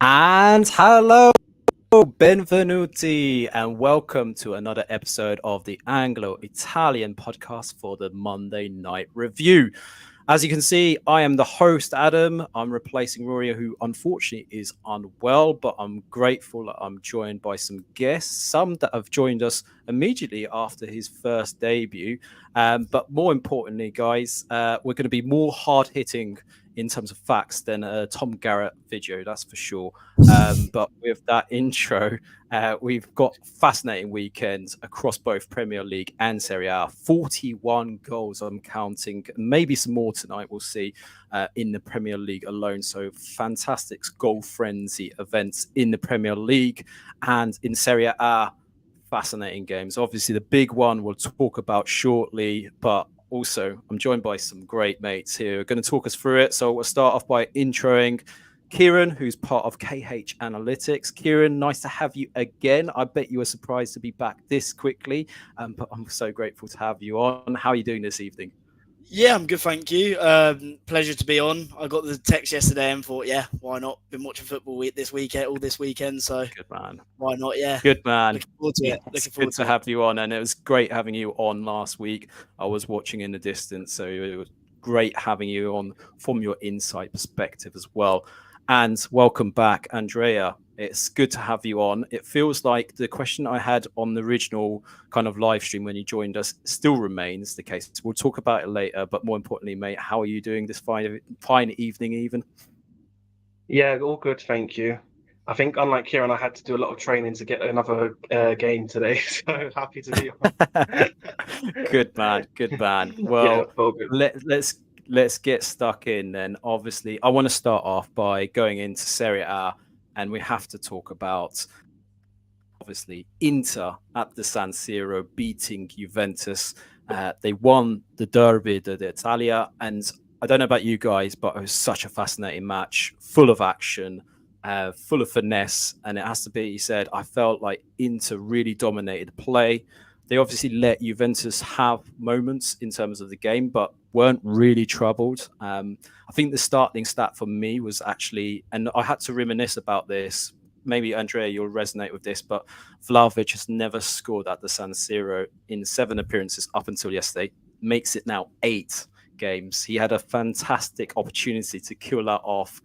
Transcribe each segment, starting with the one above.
And hello, benvenuti, and welcome to another episode of the Anglo-Italian podcast for the Monday Night Review. As you can see, I am the host, Adam. I'm replacing Rory, who unfortunately is unwell, but I'm grateful that I'm joined by some guests, some that have joined us immediately after his first debut. But more importantly, guys, we're going to be more hard-hitting in terms of facts than a Tom Garrett video, that's for sure. But with that intro, we've got fascinating weekends across both Premier League and Serie A. 41 goals, I'm counting, maybe some more tonight, we'll see, in the Premier League alone. So fantastic goal frenzy events in the Premier League and in Serie A. Fascinating games. Obviously, the big one we'll talk about shortly, but also, I'm joined by some great mates here who are going to talk us through it. So we'll start off by introing Kieran, who's part of KH Analytics. Kieran, nice to have you again. I bet you were surprised to be back this quickly, but I'm so grateful to have you on. How are you doing this evening? Yeah, I'm good, thank you. Pleasure to be on. I got the text yesterday and thought, yeah, why not? Been watching football all this weekend, so good man. Why not? Yeah, good man. Looking forward to it. It's good to have you on, and it was great having you on last week. I was watching in the distance, so it was great having you on from your insight perspective as well. And welcome back, Andrea. It's good to have you on. It feels like the question I had on the original kind of live stream when you joined us still remains the case. We'll talk about it later, but more importantly, mate, how are you doing this fine evening even? Yeah, all good, thank you. I think unlike Kieran, I had to do a lot of training to get another game today, so happy to be on. Good man. Well, yeah, let's get stuck in then. Obviously, I want to start off by going into Serie A. And we have to talk about, obviously, Inter at the San Siro beating Juventus. They won the Derby d'Italia. And I don't know about you guys, but it was such a fascinating match, full of action, full of finesse. And it has to be said, I felt like Inter really dominated play. They obviously let Juventus have moments in terms of the game, but weren't really troubled. I think the starting stat for me was actually, and I had to reminisce about this, maybe Andrea, you'll resonate with this, but Vlahovic has never scored at the San Siro in 7 appearances up until yesterday, makes it now 8 games. He had a fantastic opportunity to kill that off,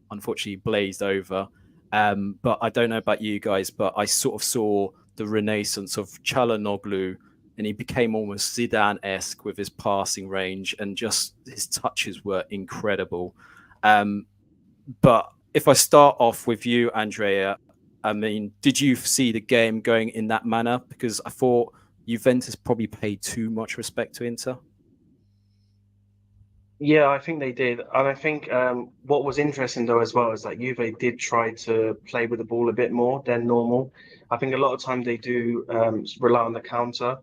unfortunately blazed over. But I don't know about you guys, but I sort of saw the renaissance of Çalhanoğlu, and he became almost Zidane-esque with his passing range, and just his touches were incredible. But if I start off with you, Andrea, I mean, did you see the game going in that manner? Because I thought Juventus probably paid too much respect to Inter. Yeah, I think they did. And I think what was interesting, though, as well, is that Juve did try to play with the ball a bit more than normal. I think a lot of time they do rely on the counter.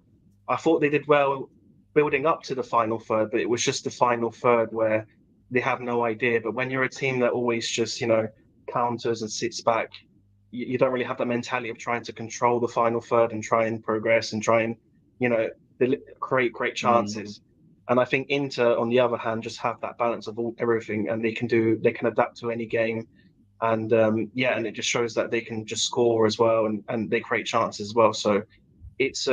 I thought they did well building up to the final third, but it was just the final third where they have no idea. But when you're a team that always just, counters and sits back, you don't really have that mentality of trying to control the final third and try and progress and try and, create great chances. And I think Inter, on the other hand, just have that balance of everything, and they can adapt to any game. And and it just shows that they can just score as well, and they create chances as well. So it's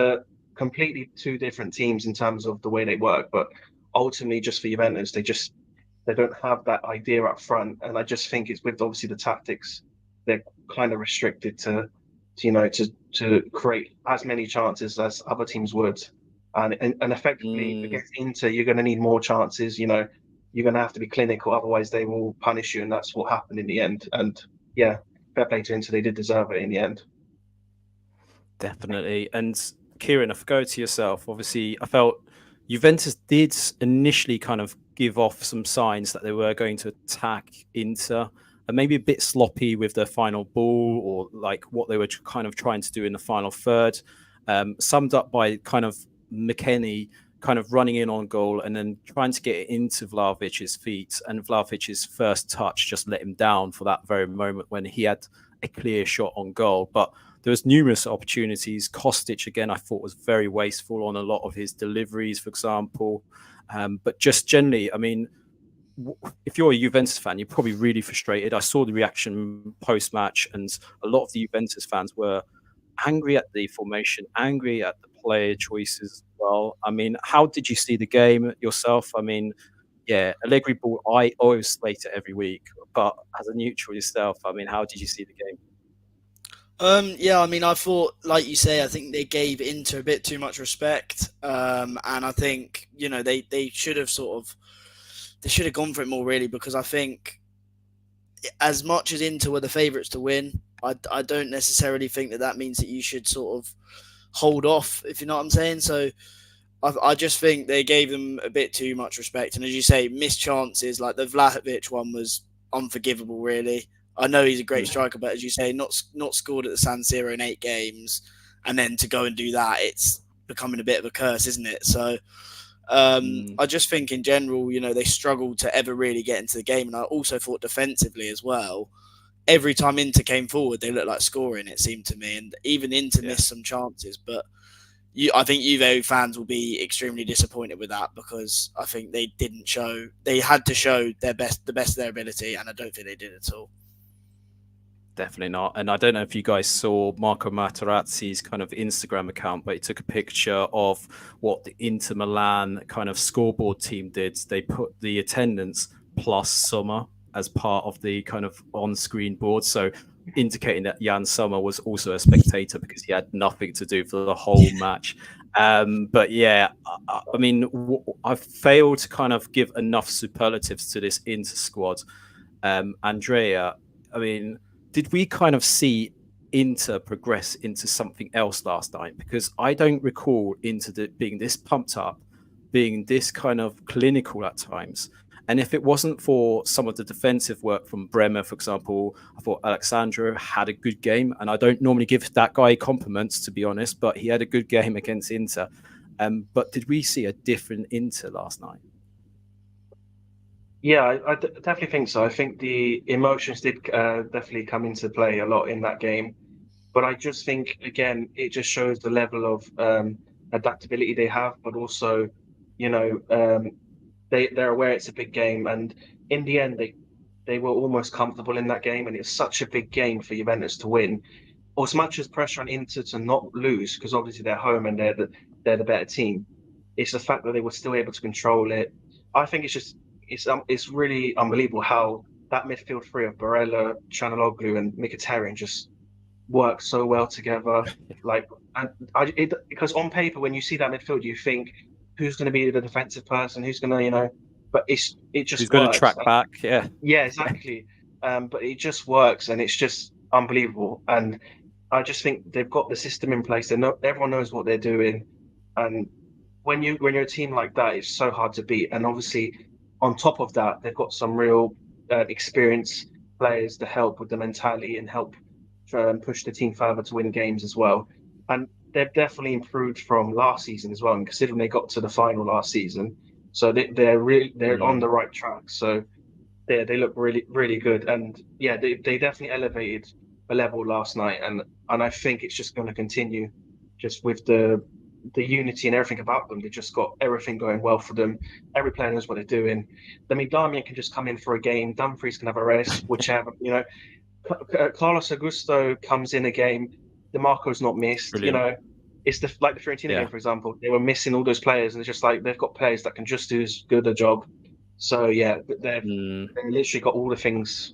completely 2 different teams in terms of the way they work. But ultimately, just for Juventus, they don't have that idea up front, and I just think it's with obviously the tactics, they're kind of restricted to create as many chances as other teams would, and effectively against Inter, you're going to need more chances. You're going to have to be clinical, otherwise they will punish you, and that's what happened in the end. And yeah, fair play to Inter, they did deserve it in the end. Definitely. And Kieran, if I go to yourself, obviously I felt Juventus did initially kind of give off some signs that they were going to attack Inter, and maybe a bit sloppy with their final ball, or like what they were kind of trying to do in the final third. Summed up by kind of McKennie kind of running in on goal and then trying to get it into Vlahovic's feet, and Vlahovic's first touch just let him down for that very moment when he had a clear shot on goal. But there was numerous opportunities. Kostic, again, I thought was very wasteful on a lot of his deliveries, for example. But just generally, I mean, if you're a Juventus fan, you're probably really frustrated. I saw the reaction post-match, and a lot of the Juventus fans were angry at the formation, angry at the player choices as well. I mean, how did you see the game yourself? I mean, yeah, Allegri ball, I always slate it every week. But as a neutral yourself, I mean, how did you see the game? Yeah, I mean, I thought, like you say, I think they gave Inter a bit too much respect, and I think they should have gone for it more, really, because I think as much as Inter were the favourites to win, I don't necessarily think that means that you should sort of hold off, if you know what I'm saying. So I just think they gave them a bit too much respect, and as you say, missed chances. Like the Vlahovic one was unforgivable, really. I know he's a great striker, but as you say, not scored at the San Siro in 8 games, and then to go and do that, it's becoming a bit of a curse, isn't it? So I just think in general, they struggled to ever really get into the game, and I also thought defensively as well. Every time Inter came forward, they looked like scoring, it seemed to me, and even Inter missed some chances. But I think Juve fans will be extremely disappointed with that, because I think they had to show the best of their ability, and I don't think they did at all. Definitely not. And I don't know if you guys saw Marco Materazzi's kind of Instagram account, but he took a picture of what the Inter Milan kind of scoreboard team did. They put the attendance plus Sommer as part of the kind of on-screen board. So indicating that Jan Sommer was also a spectator because he had nothing to do for the whole match. But yeah, I mean, I failed to kind of give enough superlatives to this Inter squad. Andrea, I mean, did we kind of see Inter progress into something else last night? Because I don't recall Inter being this pumped up, being this kind of clinical at times. And if it wasn't for some of the defensive work from Bremer, for example, I thought Alexandro had a good game. And I don't normally give that guy compliments, to be honest, but he had a good game against Inter. But did we see a different Inter last night? Yeah, I definitely think so. I think the emotions did definitely come into play a lot in that game. But I just think, again, it just shows the level of adaptability they have, but also, they're aware it's a big game. And in the end, they were almost comfortable in that game. And it's such a big game for Juventus to win. As much as pressure on Inter to not lose, because obviously they're home and they're the better team, it's the fact that they were still able to control it. I think it's really unbelievable how that midfield three of Barella, Çalhanoğlu, and Mkhitaryan just work so well together. Because on paper, when you see that midfield, you think, who's going to be the defensive person? Who's going to, but it just who's going to track back? Yeah. Yeah, exactly. But it just works, and it's just unbelievable. And I just think they've got the system in place. Everyone knows what they're doing, and when you're a team like that, it's so hard to beat. And obviously, on top of that, they've got some real experienced players to help with the mentality and help push the team further to win games as well. And they've definitely improved from last season as well, and considering they got to the final last season. So they're on the right track. So they look really, really good. And yeah, they definitely elevated the level last night. And I think it's just going to continue just with the unity and everything about them. They just got everything going well for them. Every player knows what they're doing. I mean, Darmian can just come in for a game. Dumfries can have a rest, whichever. Carlos Augusto comes in a game. DeMarco's not missed. Brilliant. it's like the Fiorentina game, for example. They were missing all those players, and it's just like they've got players that can just do as good a job. So yeah, they've literally got all the things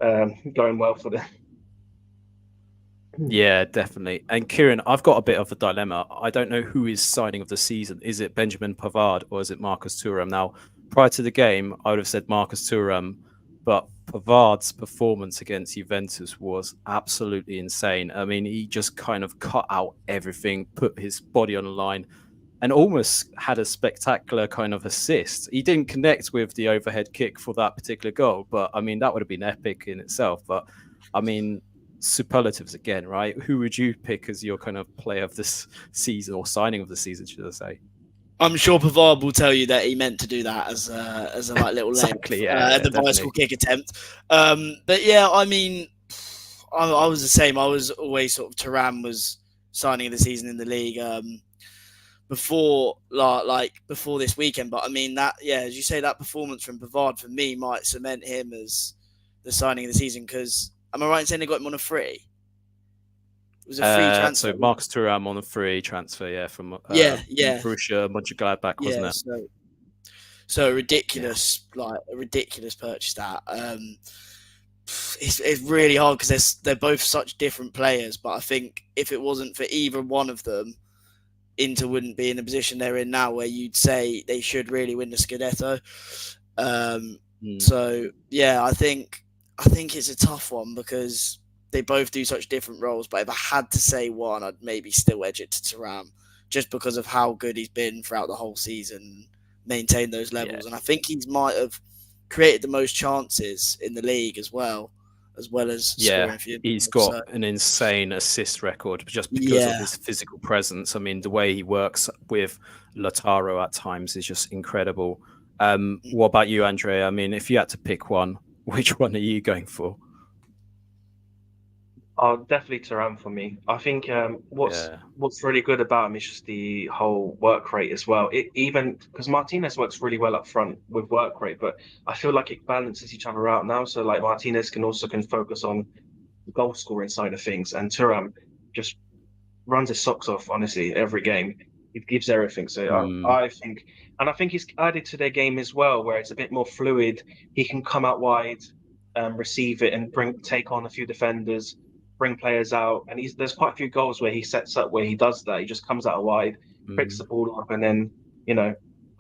going well for them. Yeah, definitely. And Kieran, I've got a bit of a dilemma. I don't know who is signing of the season. Is it Benjamin Pavard or is it Marcus Thuram? Now, prior to the game, I would have said Marcus Thuram, but Pavard's performance against Juventus was absolutely insane. I mean, he just kind of cut out everything, put his body on the line, and almost had a spectacular kind of assist. He didn't connect with the overhead kick for that particular goal, but I mean, that would have been epic in itself. But I mean, superlatives again, right? Who would you pick as your kind of player of this season or signing of the season, should I say? I'm sure Pavard will tell you that he meant to do that as a like little exactly, the bicycle kick attempt. But yeah, I mean, I was the same. I was always sort of Thuram was signing of the season in the league before this weekend. But I mean that, yeah, as you say, that performance from Pavard for me might cement him as the signing of the season, because am I right in saying they got him on a free? It was a free transfer. So Marcus Thuram on a free transfer, from Borussia Mönchengladbach, wasn't it? So ridiculous, like a ridiculous purchase that. It's really hard because they're both such different players. But I think if it wasn't for either one of them, Inter wouldn't be in the position they're in now, where you'd say they should really win the Scudetto. So yeah, I think it's a tough one because they both do such different roles. But if I had to say one, I'd maybe still edge it to Thuram, just because of how good he's been throughout the whole season, maintained those levels, and I think he might have created the most chances in the league as well as scoring a few. He's got an insane assist record just because of his physical presence. I mean, the way he works with Lautaro at times is just incredible. What about you, Andrea? I mean, if you had to pick one, which one are you going for? Oh, definitely Thuram for me. I think what's really good about him is just the whole work rate as well. Even because Martinez works really well up front with work rate, but I feel like it balances each other out now. So like Martinez can focus on the goal scoring side of things, and Thuram just runs his socks off. Honestly, every game he gives everything. So I think he's added to their game as well, where it's a bit more fluid. He can come out wide, receive it, and take on a few defenders, bring players out, and there's quite a few goals where he sets up where he does that. He just comes out wide, picks the ball up, and then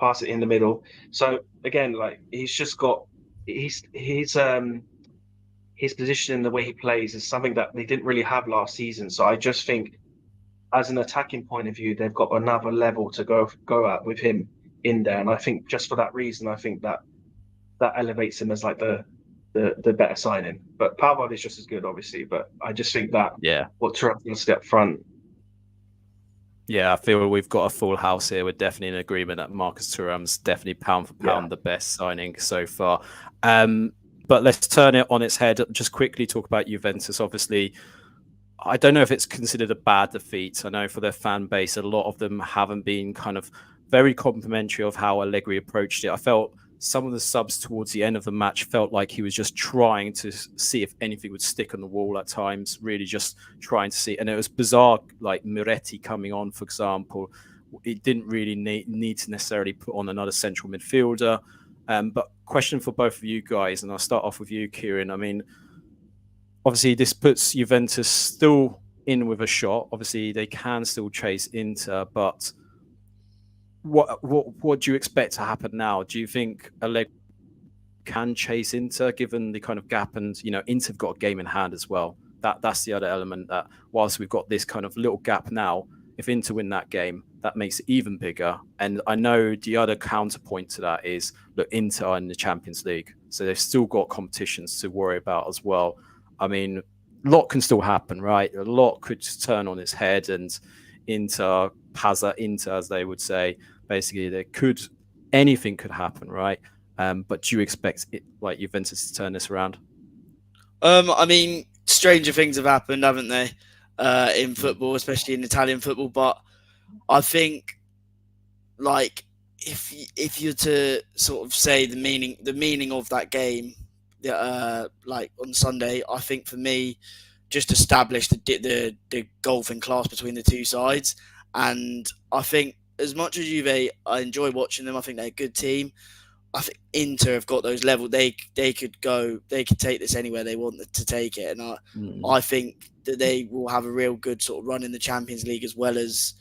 pass it in the middle. So again, like he's just got his position and the way he plays is something that they didn't really have last season. So I just think, as an attacking point of view, they've got another level to go at with him in there, and I think just for that reason, I think that elevates him as like the better signing. But Pavard is just as good, obviously. But I just think that what Thuram can step front. Yeah, I feel we've got a full house here. We're definitely in agreement that Marcus Thuram's definitely pound for pound the best signing so far. But let's turn it on its head. Just quickly talk about Juventus. Obviously, I don't know if it's considered a bad defeat. I know for their fan base, a lot of them haven't been kind of very complimentary of how Allegri approached it. I felt some of the subs towards the end of the match felt like he was just trying to see if anything would stick on the wall at times, really just trying to see. And it was bizarre, like Miretti coming on, for example. It didn't really need to necessarily put on another central midfielder. But question for both of you guys, and I'll start off with you, Kieran. I mean, obviously this puts Juventus still in with a shot. Obviously they can still chase Inter, but what do you expect to happen now? Do you think Allegri can chase Inter given the kind of gap? And Inter have got a game in hand as well. That's the other element, that whilst we've got this kind of little gap now, if Inter win that game, that makes it even bigger. And I know the other counterpoint to that is, look, Inter are in the Champions League, so they've still got competitions to worry about as well. I mean, a lot can still happen, right? A lot could turn on its head, and Inter, as they would say, basically anything could happen, right? But do you expect it, like Juventus, to turn this around? I mean, stranger things have happened, haven't they, in football, especially in Italian football. But I think, like, if you're to sort of say the meaning of that game, like on Sunday, I think for me, just established the golfing class between the two sides. And I think as much as Juve, I enjoy watching them. I think they're a good team. I think Inter have got those levels. They could take this anywhere they want to take it. And I think that they will have a real good sort of run in the Champions League, as well as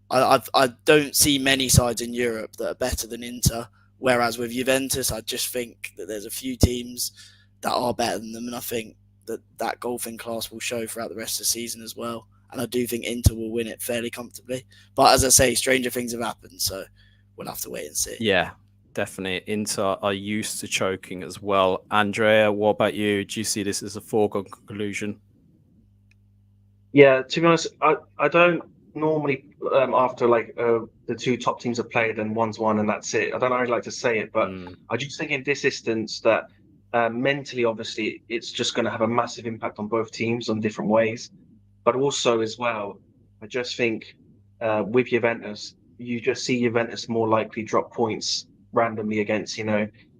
I don't see many sides in Europe that are better than Inter. Whereas with Juventus, I just think that there's a few teams that are better than them, and I think that golfing class will show throughout the rest of the season as well. And I do think Inter will win it fairly comfortably. But as I say, stranger things have happened, so we'll have to wait and see. Yeah, definitely. Inter are used to choking as well. Andrea, what about you? Do you see this as a foregone conclusion? Yeah, to be honest, I don't normally, after the two top teams have played and one's won and that's it. I don't really like to say it, but I just think in this instance that mentally, obviously, it's just going to have a massive impact on both teams on different ways. But also as well, I just think with Juventus, you just see Juventus more likely drop points randomly against,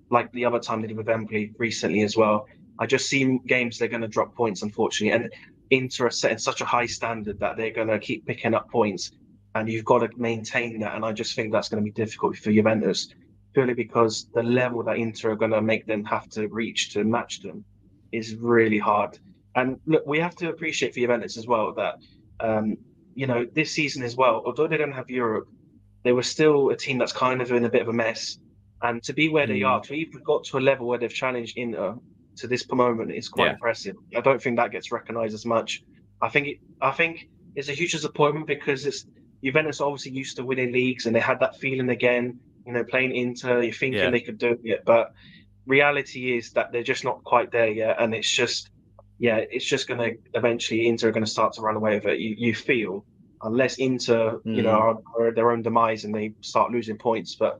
like the other time they did with Empoli recently as well. I just see games they're going to drop points, unfortunately. And Inter are setting such a high standard that they're going to keep picking up points. And you've got to maintain that. And I just think that's going to be difficult for Juventus, purely because the level that Inter are going to make them have to reach to match them is really hard. And look, we have to appreciate for Juventus as well that, this season as well, although they don't have Europe, they were still a team that's kind of in a bit of a mess. And to be where they are, to even got to a level where they've challenged Inter to this moment is quite impressive. I don't think that gets recognised as much. I think it's a huge disappointment because Juventus obviously used to winning leagues and they had that feeling again, playing Inter, you're thinking they could do it, but reality is that they're just not quite there yet. And it's just going to eventually Inter are going to start to run away with it. You feel, unless Inter, are their own demise and they start losing points. But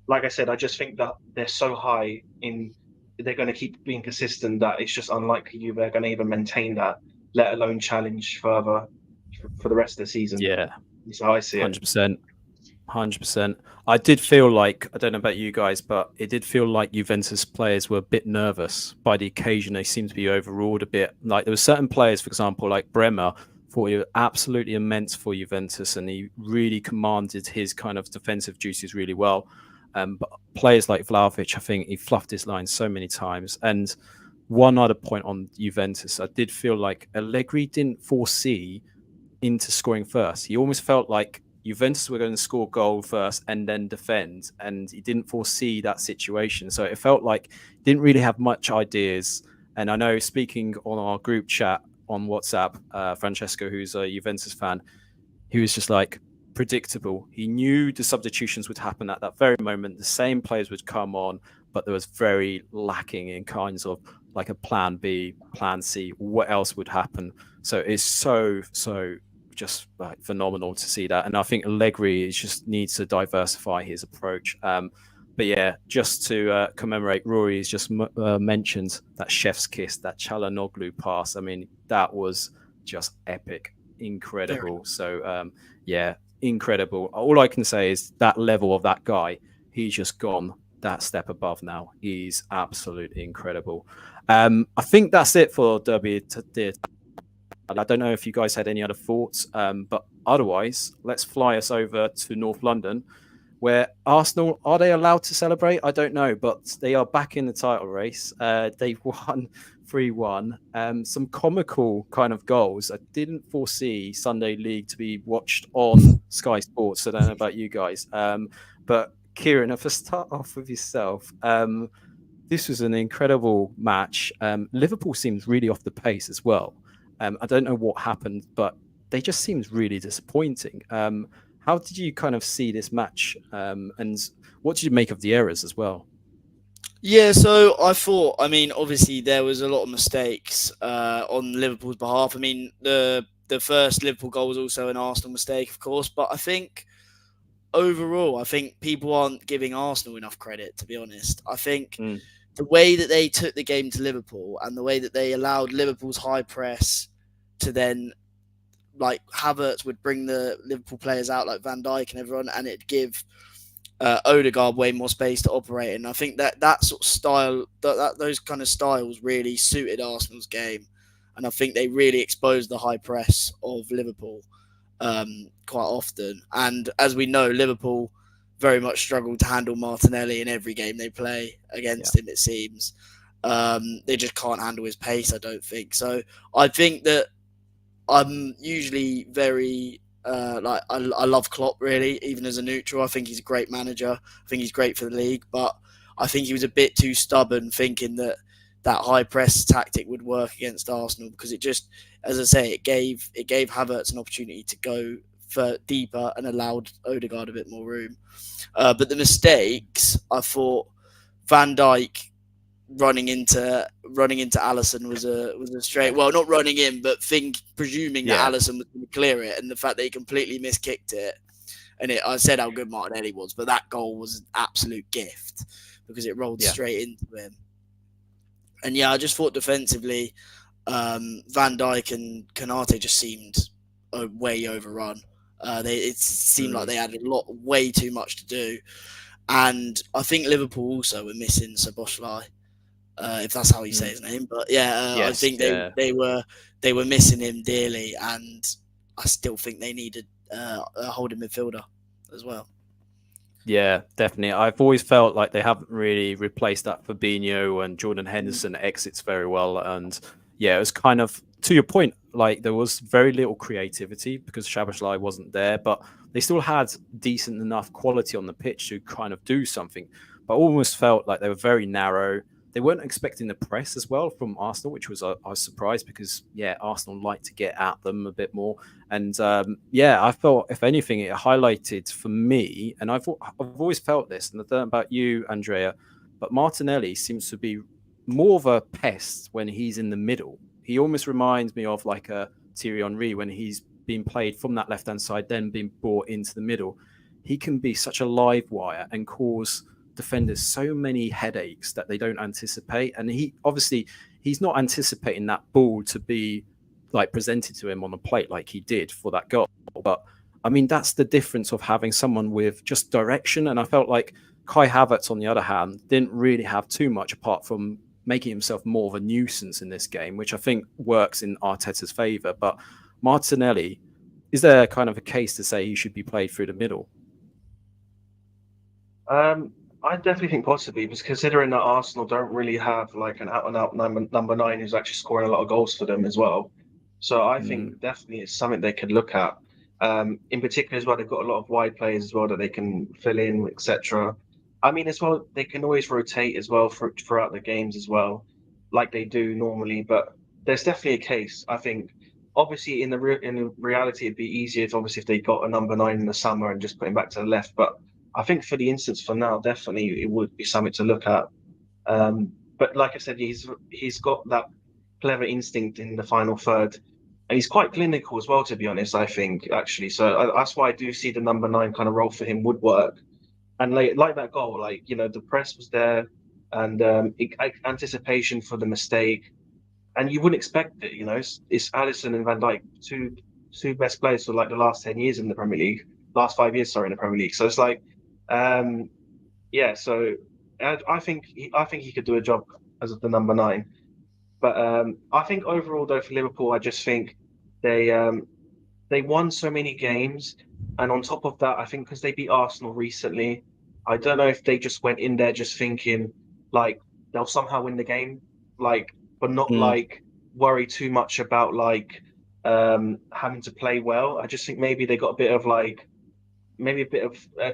like I said, I just think that they're so high they're going to keep being consistent that it's just unlikely they're going to even maintain that, let alone challenge further for the rest of the season. Yeah. That's how I see it. 100%. I did feel like, I don't know about you guys, but it did feel like Juventus players were a bit nervous by the occasion. They seemed to be overawed a bit. Like there were certain players, for example, like Bremer, thought he was absolutely immense for Juventus and he really commanded his kind of defensive duties really well. But players like Vlahovic, I think he fluffed his line so many times. And one other point on Juventus, I did feel like Allegri didn't foresee Inter scoring first. He almost felt like Juventus were going to score goal first and then defend, and he didn't foresee that situation. So it felt like he didn't really have much ideas. And I know, speaking on our group chat on WhatsApp, Francesco, who's a Juventus fan, he was just like, predictable. He knew the substitutions would happen at that very moment. The same players would come on, but there was very lacking in kinds of like a plan B, plan C, what else would happen. So it's so just like phenomenal to see that. And I think Allegri just needs to diversify his approach. But yeah, just to commemorate, Rory's just mentioned that chef's kiss, that Çalhanoğlu pass. I mean, that was just epic, incredible. So incredible. All I can say is that level of that guy, he's just gone that step above now. He's absolutely incredible. I think that's it for Derby. I don't know if you guys had any other thoughts, but otherwise, let's fly us over to North London, where Arsenal, are they allowed to celebrate? I don't know, but they are back in the title race. They've won 3-1. Some comical kind of goals. I didn't foresee Sunday League to be watched on Sky Sports. I don't know about you guys. But Kieran, if I start off with yourself, this was an incredible match. Liverpool seems really off the pace as well. I don't know what happened, but they just seemed really disappointing. How did you kind of see this match? And what did you make of the errors as well? Yeah, so I thought, obviously there was a lot of mistakes on Liverpool's behalf. The first Liverpool goal was also an Arsenal mistake, of course, but I think overall, people aren't giving Arsenal enough credit, to be honest. I think the way that they took the game to Liverpool and the way that they allowed Liverpool's high press to then, like, Havertz would bring the Liverpool players out like Van Dijk and everyone, and it'd give Odegaard way more space to operate in. I think that sort of style, those kind of styles really suited Arsenal's game, and I think they really exposed the high press of Liverpool. quite often. And as we know, Liverpool very much struggle to handle Martinelli in every game they play against him, it seems. They just can't handle his pace, I don't think. So I think that I'm usually very I love Klopp, really, even as a neutral. I think he's a great manager. I think he's great for the league, but I think he was a bit too stubborn, thinking that high press tactic would work against Arsenal, because it just, as I say, it gave Havertz an opportunity to go for deeper and allowed Odegaard a bit more room. But the mistakes, I thought Van Dijk running into Alisson was a straight, well, not running in, but presuming that Alisson was going to clear it, and the fact that he completely miskicked it. And I said how good Martinelli was, but that goal was an absolute gift because it rolled straight into him. And I just thought defensively, Van Dijk and Konate just seemed way overrun. It seemed like they had way too much to do. And I think Liverpool also were missing Szoboszlai, if that's how you say his name. But I think they were missing him dearly, and I still think they needed a holding midfielder as well. Yeah, definitely. I've always felt like they haven't really replaced that Fabinho, and Jordan Henderson exits very well. And it was kind of, to your point, like there was very little creativity because Szoboszlai wasn't there, but they still had decent enough quality on the pitch to kind of do something. But I almost felt like they were very narrow. They weren't expecting the press as well from Arsenal, which was I was surprised because Arsenal like to get at them a bit more. And I felt, if anything, it highlighted for me, and I've always felt this, and I don't know about you, Andrea, but Martinelli seems to be more of a pest when he's in the middle. He almost reminds me of like a Thierry Henry when he's being played from that left-hand side, then being brought into the middle. He can be such a live wire and cause defenders so many headaches that they don't anticipate. And he's not anticipating that ball to be like presented to him on the plate like he did for that goal. But I mean, that's the difference of having someone with just direction. And I felt like Kai Havertz, on the other hand, didn't really have too much apart from making himself more of a nuisance in this game, which I think works in Arteta's favour. But Martinelli, is there kind of a case to say he should be played through the middle? I definitely think possibly, because considering that Arsenal don't really have like an out-and-out number 9 who's actually scoring a lot of goals for them as well. So I think definitely it's something they could look at. In particular as well, they've got a lot of wide players as well that they can fill in, etc. I mean, as well, they can always rotate as well throughout the games as well, like they do normally. But there's definitely a case. I think, obviously, in reality, it'd be easier if they got a number 9 in the summer and just put him back to the left. But I think for the instance for now, definitely it would be something to look at. But like I said, he's got that clever instinct in the final third, and he's quite clinical as well, to be honest, I think, actually. So that's why I do see the number 9 kind of role for him would work. And like that goal, the press was there, and anticipation for the mistake, and you wouldn't expect it. It's Alisson and Van Dijk, two best players for like the last 10 years in the Premier League, last 5 years, sorry, in the Premier League. So it's like, so I think he could do a job as the number 9. But I think overall, though, for Liverpool, I just think they won so many games, and on top of that, I think because they beat Arsenal recently, I don't know if they just went in there just thinking like they'll somehow win the game, but not worry too much about having to play well. I just think maybe they got a bit of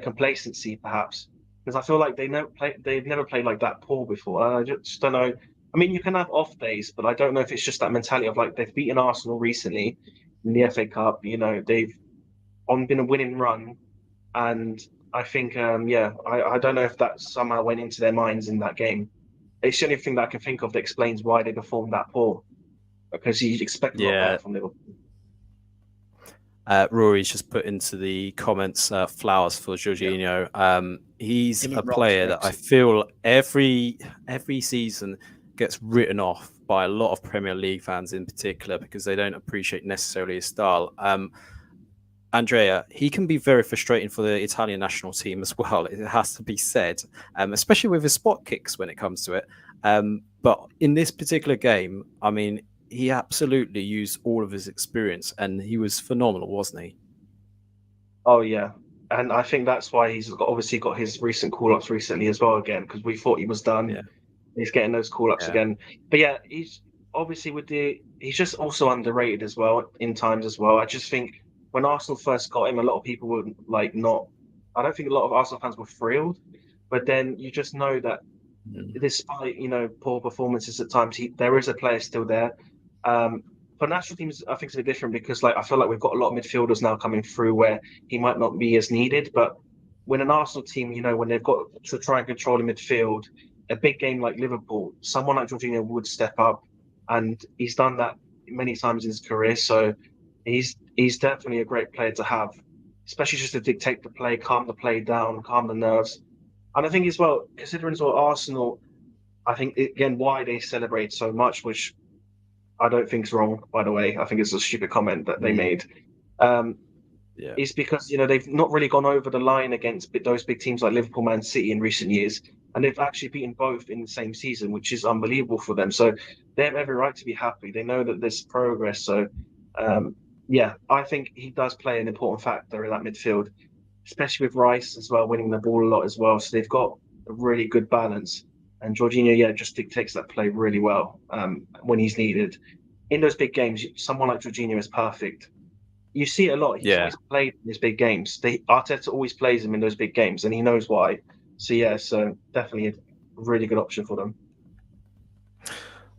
complacency, perhaps, because I feel like they've never played like that poor before. I just don't know. I mean, you can have off days, but I don't know if it's just that mentality of like they've beaten Arsenal recently in the FA Cup. They've been a winning run, and I think I don't know if that somehow went into their minds in that game. It's the only thing that I can think of that explains why they performed that poor, because you expect a lot better from Liverpool. Rory's just put into the comments flowers for Jorginho. He's a player that I feel every season gets written off by a lot of Premier League fans in particular because they don't appreciate necessarily his style. Andrea, he can be very frustrating for the Italian national team as well, it has to be said, especially with his spot kicks when it comes to it. But in this particular game, I mean, he absolutely used all of his experience and he was phenomenal, wasn't he? Oh yeah, and I think that's why obviously got his recent call-ups recently as well again, because we thought he was done. Yeah, He's getting those call-ups yeah, again. But yeah, he's obviously he's just also underrated as well in times as well. I just think when Arsenal first got him, a lot of people were like not. I don't think a lot of Arsenal fans were thrilled, but then you just know that mm, despite poor performances at times, there is a player still there. Um, for national teams, I think it's a bit different because like I feel like we've got a lot of midfielders now coming through where he might not be as needed. But when an Arsenal team, when they've got to try and control the midfield, a big game like Liverpool, someone like Jorginho would step up, and he's done that many times in his career. So he's definitely a great player to have, especially just to dictate the play, calm the play down, calm the nerves. And I think as well, considering as well Arsenal, I think again why they celebrate so much, which I don't think is wrong, by the way. I think it's a stupid comment that they mm, made. Um, yeah, is because they've not really gone over the line against those big teams like Liverpool, Man City in recent years, and they've actually beaten both in the same season, which is unbelievable for them. So they have every right to be happy. They know that there's progress. So um, yeah, I think he does play an important factor in that midfield, especially with Rice as well winning the ball a lot as well. So they've got a really good balance. And Jorginho, yeah, just dictates that play really well when he's needed. In those big games, someone like Jorginho is perfect. You see it a lot. He's yeah. always played in these big games. Arteta always plays him in those big games, and he knows why. So yeah, so definitely a really good option for them.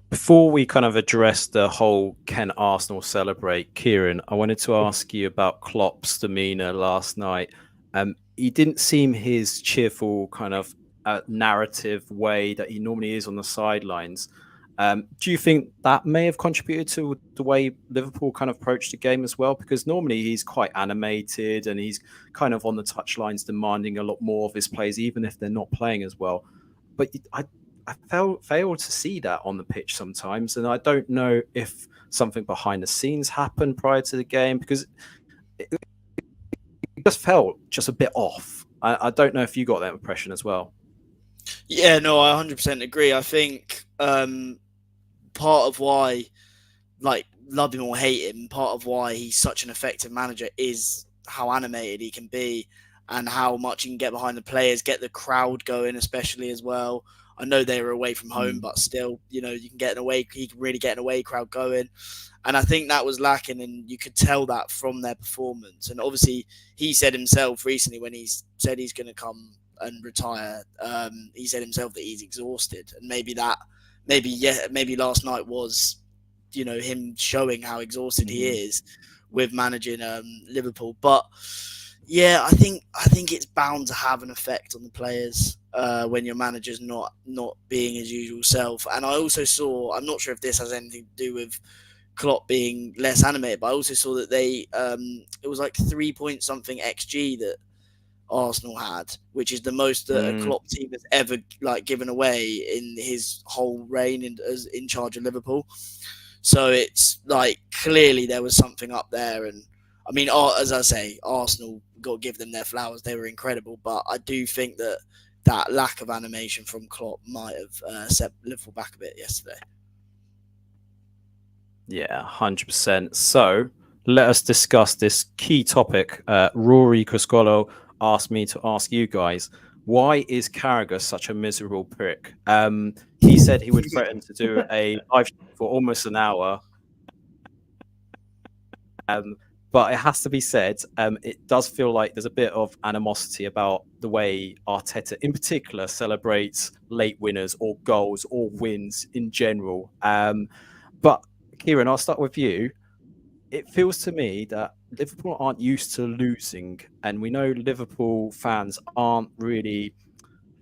Before we kind of address the whole can Arsenal celebrate, Kieran, I wanted to ask you about Klopp's demeanour last night. He didn't seem his cheerful kind of narrative way that he normally is on the sidelines. Do you think that may have contributed to the way Liverpool kind of approached the game as well? Because normally he's quite animated and he's kind of on the touchlines demanding a lot more of his players, even if they're not playing as well. But I fail to see that on the pitch sometimes, and I don't know if something behind the scenes happened prior to the game because it just felt just a bit off. I don't know if you got that impression as well. Yeah, no, I 100% agree. I think part of why, like, love him or hate him, part of why he's such an effective manager is how animated he can be and how much he can get behind the players, get the crowd going, especially as well. I know they were away from home, but still, you can get he can really get an away crowd going. And I think that was lacking, and you could tell that from their performance. And obviously, he said himself recently when he said he's going to come and retire, he said himself that he's exhausted, and maybe last night was, him showing how exhausted he is with managing Liverpool. But yeah, I think it's bound to have an effect on the players when your manager's not being his usual self. And I also saw, I'm not sure if this has anything to do with Klopp being less animated, but I also saw that it was like 3 point something XG that Arsenal had, which is the most that a Klopp team has ever given away in his whole reign in charge of Liverpool. So it's like clearly there was something up there, and I mean, as I say, Arsenal got to give them their flowers; they were incredible. But I do think that lack of animation from Klopp might have set Liverpool back a bit yesterday. Yeah, 100%. So let us discuss this key topic. Rory Coscolo asked me to ask you guys, why is Carragher such a miserable prick? He said he would threaten to do a live stream for almost an hour. But it has to be said, it does feel like there's a bit of animosity about the way Arteta, in particular, celebrates late winners or goals or wins in general. But Kieran, I'll start with you. It feels to me that Liverpool aren't used to losing, and we know Liverpool fans aren't really,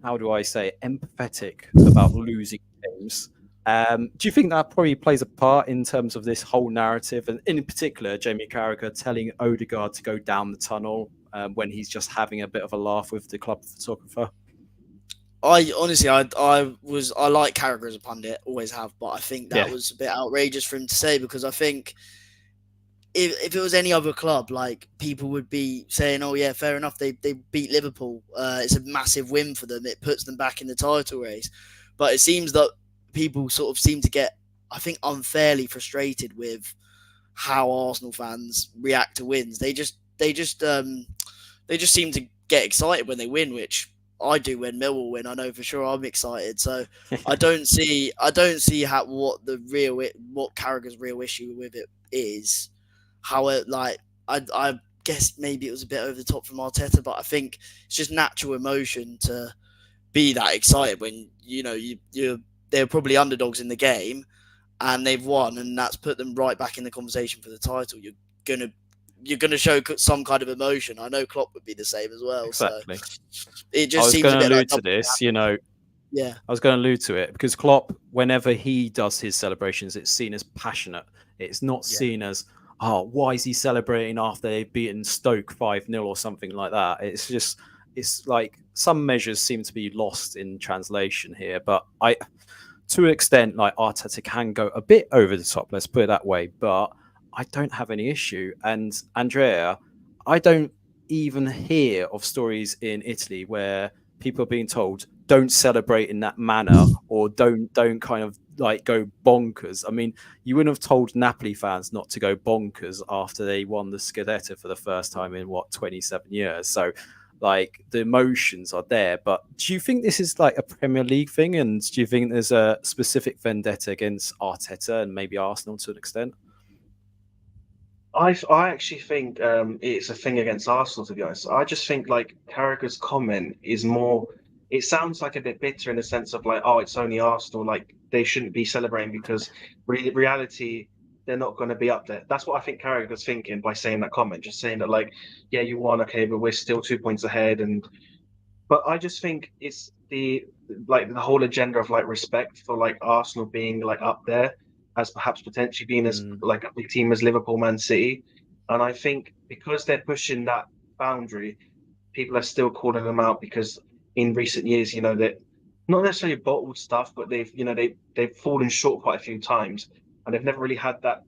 how do I say, empathetic about losing games. Do you think that probably plays a part in terms of this whole narrative, and in particular, Jamie Carragher telling Odegaard to go down the tunnel when he's just having a bit of a laugh with the club photographer? I honestly, I like Carragher as a pundit, always have, but I think that was a bit outrageous for him to say, because I think if it was any other club, like, people would be saying, "Oh yeah, fair enough, they beat Liverpool. It's a massive win for them. It puts them back in the title race." But it seems that people sort of seem to get, I think, unfairly frustrated with how Arsenal fans react to wins. They just they just seem to get excited when they win, which I do when Millwall win. I know for sure I'm excited. So I don't see what Carragher's real issue with it is. How it I guess maybe it was a bit over the top from Arteta, but I think it's just natural emotion to be that excited when they're probably underdogs in the game and they've won, and that's put them right back in the conversation for the title. You're gonna show some kind of emotion. I know Klopp would be the same as well. Exactly. So it just seems a bit allude like to this, Yeah, I was going to allude to it because Klopp, whenever he does his celebrations, it's seen as passionate. It's not seen as, oh, why is he celebrating after they've beaten Stoke 5-0 or something like that? It's like some measures seem to be lost in translation here. But to an extent, like Arteta can go a bit over the top, let's put it that way. But I don't have any issue. And Andrea, I don't even hear of stories in Italy where people are being told don't celebrate in that manner or don't kind of like go bonkers. I mean, you wouldn't have told Napoli fans not to go bonkers after they won the Scudetto for the first time in 27 years. So like the emotions are there. But do you think this is like a Premier League thing? And do you think there's a specific vendetta against Arteta and maybe Arsenal to an extent? I actually think it's a thing against Arsenal, to be honest. I just think like Carragher's comment is more. It sounds like a bit bitter in the sense of like, oh, it's only Arsenal. Like they shouldn't be celebrating because reality, they're not going to be up there. That's what I think Carragher's thinking by saying that comment. Just saying that like, yeah, you won, okay, but we're still 2 points ahead. But I just think it's the whole agenda of like respect for like Arsenal being like up there as perhaps potentially being as like a big team as Liverpool, Man City. And I think because they're pushing that boundary, people are still calling them out because in recent years, that not necessarily bottled stuff, but they've fallen short quite a few times, and they've never really had that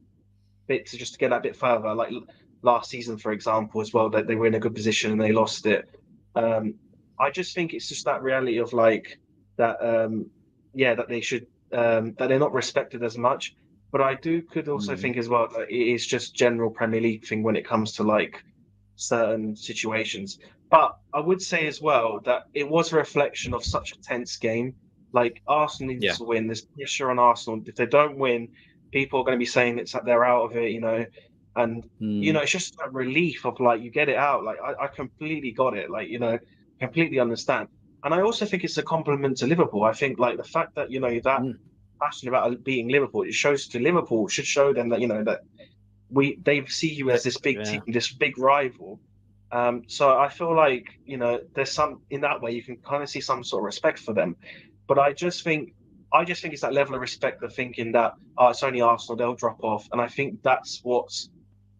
bit to just get that bit further. Like last season, for example, as well, that they were in a good position and they lost it. I just think it's just that reality of like that, that they should that they're not respected as much. But I could also think as well that it is just general Premier League thing when it comes to like certain situations. But I would say as well that it was a reflection of such a tense game. Like Arsenal needs to win. There's pressure on Arsenal. If they don't win, people are going to be saying it's like they're out of it, and it's just a relief of like you get it out. Like I completely got it. Like completely understand. And I also think it's a compliment to Liverpool. I think like the fact that you're that passionate about beating Liverpool, it shows to Liverpool, should show them that that they see you as this big team, this big rival. So I feel like there's some in that way you can kind of see some sort of respect for them. But I just think it's that level of respect of thinking that it's only Arsenal, they'll drop off, and I think that's what's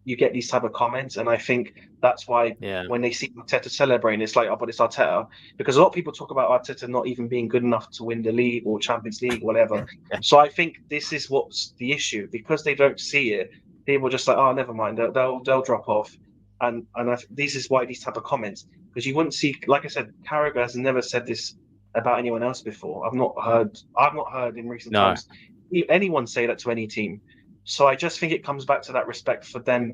you get these type of comments, and I think that's why when they see Arteta celebrating, it's like, oh, but it's Arteta, because a lot of people talk about Arteta not even being good enough to win the league or Champions League, or whatever. So I think this is what's the issue, because they don't see it. People are just like, oh, never mind, they'll drop off, and this is why these type of comments, because you wouldn't see, like I said, Carragher has never said this about anyone else before. I've not heard in recent times anyone say that to any team. So I just think it comes back to that respect for them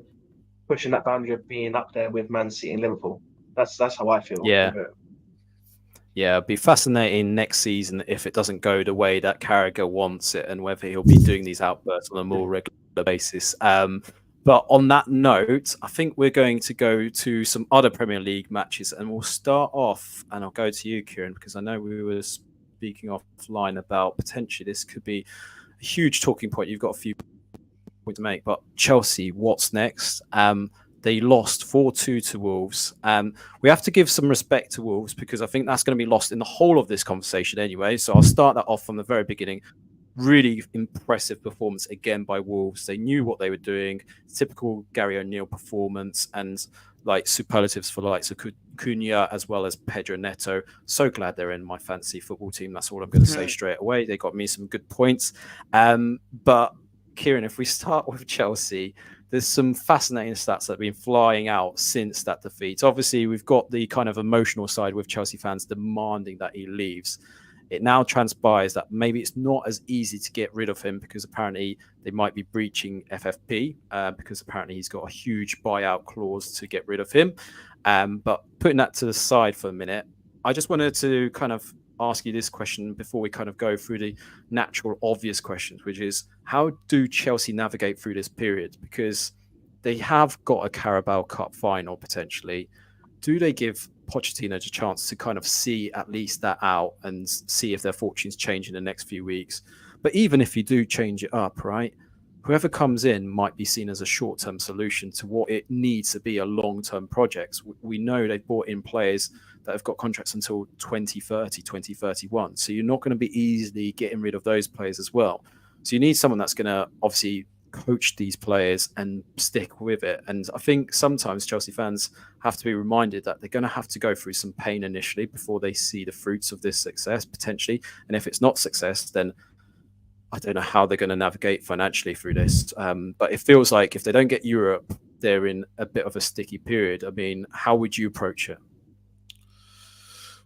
pushing that boundary of being up there with Man City and Liverpool. That's how I feel. Yeah. It'd be fascinating next season if it doesn't go the way that Carragher wants it, and whether he'll be doing these outbursts on a more regular basis. But on that note, I think we're going to go to some other Premier League matches, and we'll start off, and I'll go to you, Kieran, because I know we were speaking offline about potentially this could be a huge talking point. You've got a few points to make, but Chelsea, what's next? They lost 4-2 to Wolves. We have to give some respect to Wolves because I think that's going to be lost in the whole of this conversation anyway. So I'll start that off from the very beginning. Really impressive performance again by Wolves. They knew what they were doing. Typical Gary O'Neill performance, and like superlatives for the likes of Cunha as well as Pedro Neto. So glad they're in my fantasy football team. That's all I'm going to say straight away. They got me some good points. But Kieran, if we start with Chelsea, there's some fascinating stats that have been flying out since that defeat. Obviously, we've got the kind of emotional side with Chelsea fans demanding that he leaves. It now transpires that maybe it's not as easy to get rid of him because apparently they might be breaching FFP because apparently he's got a huge buyout clause to get rid of him. But putting that to the side for a minute, I just wanted to kind of ask you this question before we kind of go through the natural, obvious questions, which is how do Chelsea navigate through this period? Because they have got a Carabao Cup final potentially. Do they give Pochettino a chance to kind of see at least that out and see if their fortunes change in the next few weeks? But even if you do change it up, right, whoever comes in might be seen as a short-term solution to what it needs to be a long-term project. We know they've brought in players that have got contracts until 2030, 2031. So you're not going to be easily getting rid of those players as well. So you need someone that's going to obviously coach these players and stick with it. And I think sometimes Chelsea fans have to be reminded that they're going to have to go through some pain initially before they see the fruits of this success potentially. And if it's not success, then I don't know how they're going to navigate financially through this. But it feels like if they don't get Europe, they're in a bit of a sticky period. I mean, how would you approach it?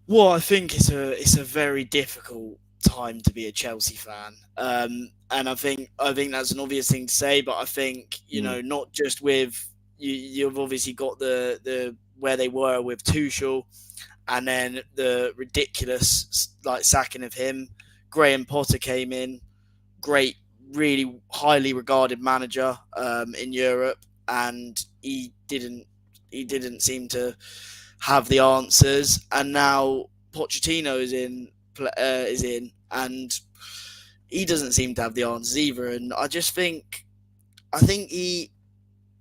Well, I think it's a very difficult time to be a Chelsea fan, and I think that's an obvious thing to say. But I think not just with you've obviously got the where they were with Tuchel, and then the ridiculous sacking of him. Graham Potter came in, great, really highly regarded manager in Europe, and he didn't seem to have the answers, and now Pochettino is in, and he doesn't seem to have the answers either. And I think he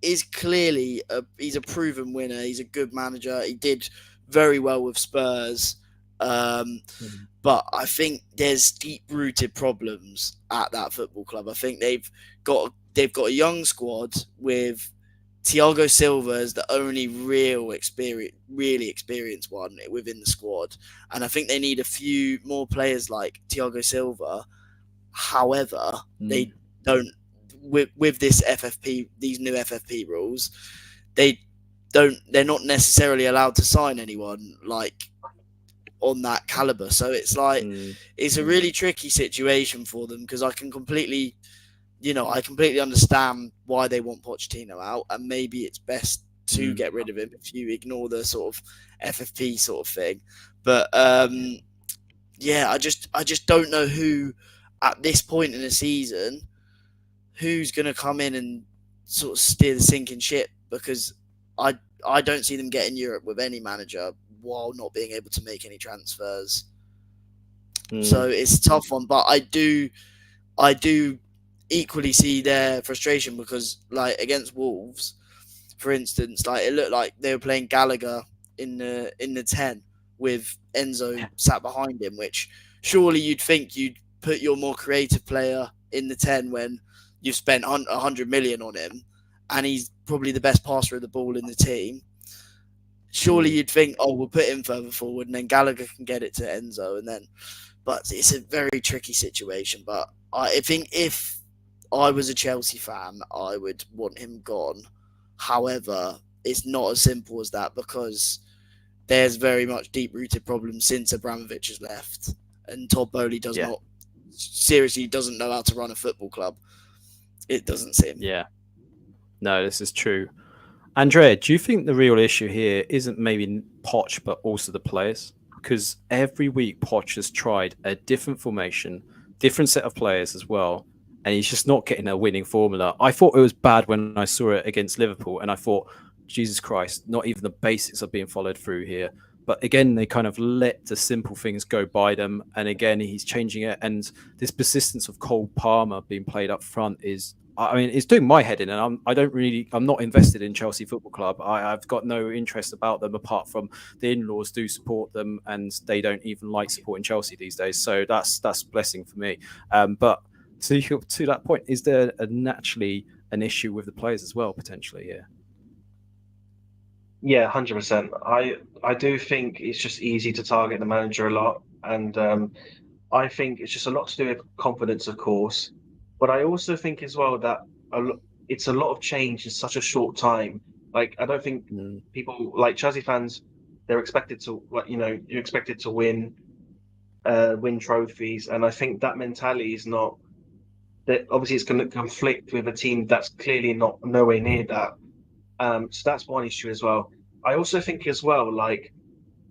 is clearly he's a proven winner. He's a good manager. He did very well with Spurs, but I think there's deep-rooted problems at that football club. I think they've got a young squad with Thiago Silva is the only really experienced one within the squad. And I think they need a few more players like Thiago Silva. However, they don't, with this FFP, these new FFP rules, they're not necessarily allowed to sign anyone like on that caliber. So it's like, it's a really tricky situation for them because I completely understand why they want Pochettino out, and maybe it's best to get rid of him if you ignore the sort of FFP sort of thing. But I just don't know who at this point in the season who's going to come in and sort of steer the sinking ship, because I don't see them getting Europe with any manager while not being able to make any transfers. So it's a tough one, but I do equally see their frustration because, like, against Wolves, for instance, like, it looked like they were playing Gallagher in the 10 with Enzo sat behind him, which surely you'd think you'd put your more creative player in the 10 when you've spent 100 million on him and he's probably the best passer of the ball in the team. Surely you'd think, we'll put him further forward and then Gallagher can get it to Enzo, but it's a very tricky situation. But I think if I was a Chelsea fan, I would want him gone. However, it's not as simple as that because there's very much deep-rooted problems since Abramovich has left, and Todd Bowley doesn't know how to run a football club. It doesn't seem. Yeah. No, this is true. Andrea, do you think the real issue here isn't maybe Poch, but also the players? Because every week Poch has tried a different formation, different set of players as well, and he's just not getting a winning formula. I thought it was bad when I saw it against Liverpool, and I thought, Jesus Christ, not even the basics are being followed through here. But again, they kind of let the simple things go by them, and again, he's changing it. And this persistence of Cole Palmer being played up front is, I mean, it's doing my head in, and I'm not invested in Chelsea Football Club. I've got no interest about them apart from the in-laws do support them, and they don't even like supporting Chelsea these days. So that's a blessing for me. But to that point, is there naturally an issue with the players as well, potentially? Yeah, 100%. I do think it's just easy to target the manager a lot, and I think it's just a lot to do with confidence, of course. But I also think as well that it's a lot of change in such a short time. Like, I don't think people like Chelsea fans, they're expected to, you're expected to win win trophies, and I think that mentality is not. That obviously it's going to conflict with a team that's clearly not nowhere near that. So that's one issue as well. I also think as well, like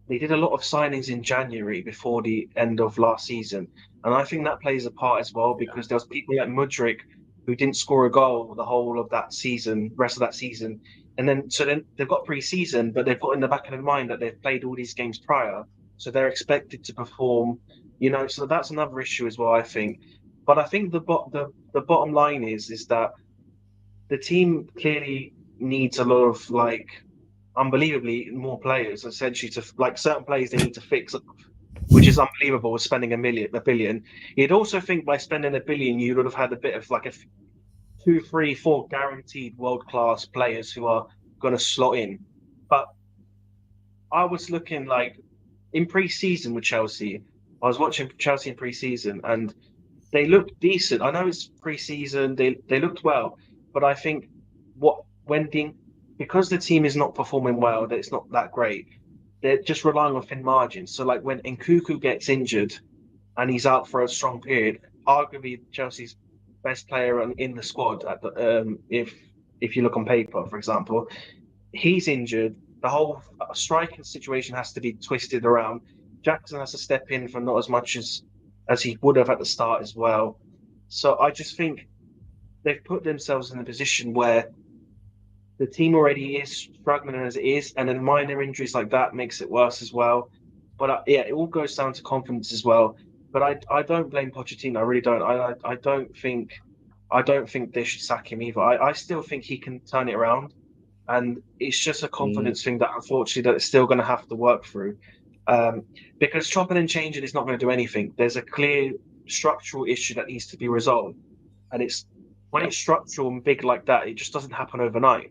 they did a lot of signings in January before the end of last season, and I think that plays a part as well because there's people like Mudryk who didn't score a goal the whole of that season, rest of that season, and then they've got pre-season, but they've got in the back of their mind that they've played all these games prior, so they're expected to perform, So that's another issue as well, I think. But I think the bottom line is that the team clearly needs a lot of unbelievably more players, essentially to like certain players they need to fix, which is unbelievable. With spending a billion. You'd also think by spending $1 billion, you would have had a bit of like a 2, 3, 4 guaranteed world class players who are going to slot in. But I was looking like in pre-season with Chelsea. I was watching Chelsea in pre-season and they looked decent. I know it's pre-season; they looked well, but I think because the team is not performing well, that it's not that great. They're just relying on thin margins. So, like when Nkunku gets injured and he's out for a strong period, arguably Chelsea's best player in the squad, if you look on paper, for example, he's injured. The whole striking situation has to be twisted around. Jackson has to step in for not as much as he would have at the start as well. So I just think they've put themselves in a position where the team already is struggling as it is, and then minor injuries like that makes it worse as well. But it all goes down to confidence as well. But I don't blame Pochettino. I really don't. I don't think they should sack him either. I still think he can turn it around, and it's just a confidence thing that unfortunately that it's still going to have to work through. Because chopping and changing is not going to do anything. There's a clear structural issue that needs to be resolved, and when it's structural and big like that, it just doesn't happen overnight.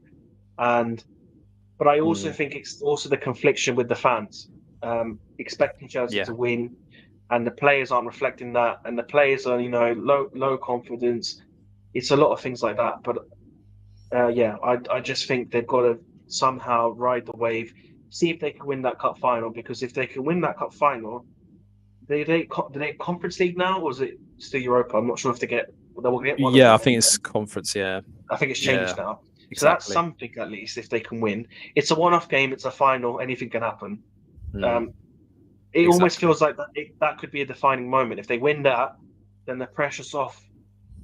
But I also think it's also the confliction with the fans, expecting Chelsea to win, and the players aren't reflecting that, and the players are low confidence. It's a lot of things like that. But I just think they've got to somehow ride the wave. See if they can win that cup final, because if they can win that cup final, they Conference League now, or is it still Europa? I'm not sure if they will get one. Yeah, I think it's Conference. Yeah, I think it's changed now. Exactly. So that's something at least if they can win. It's a one-off game. It's a final. Anything can happen. It almost feels like that could be a defining moment. If they win that, then the pressure's off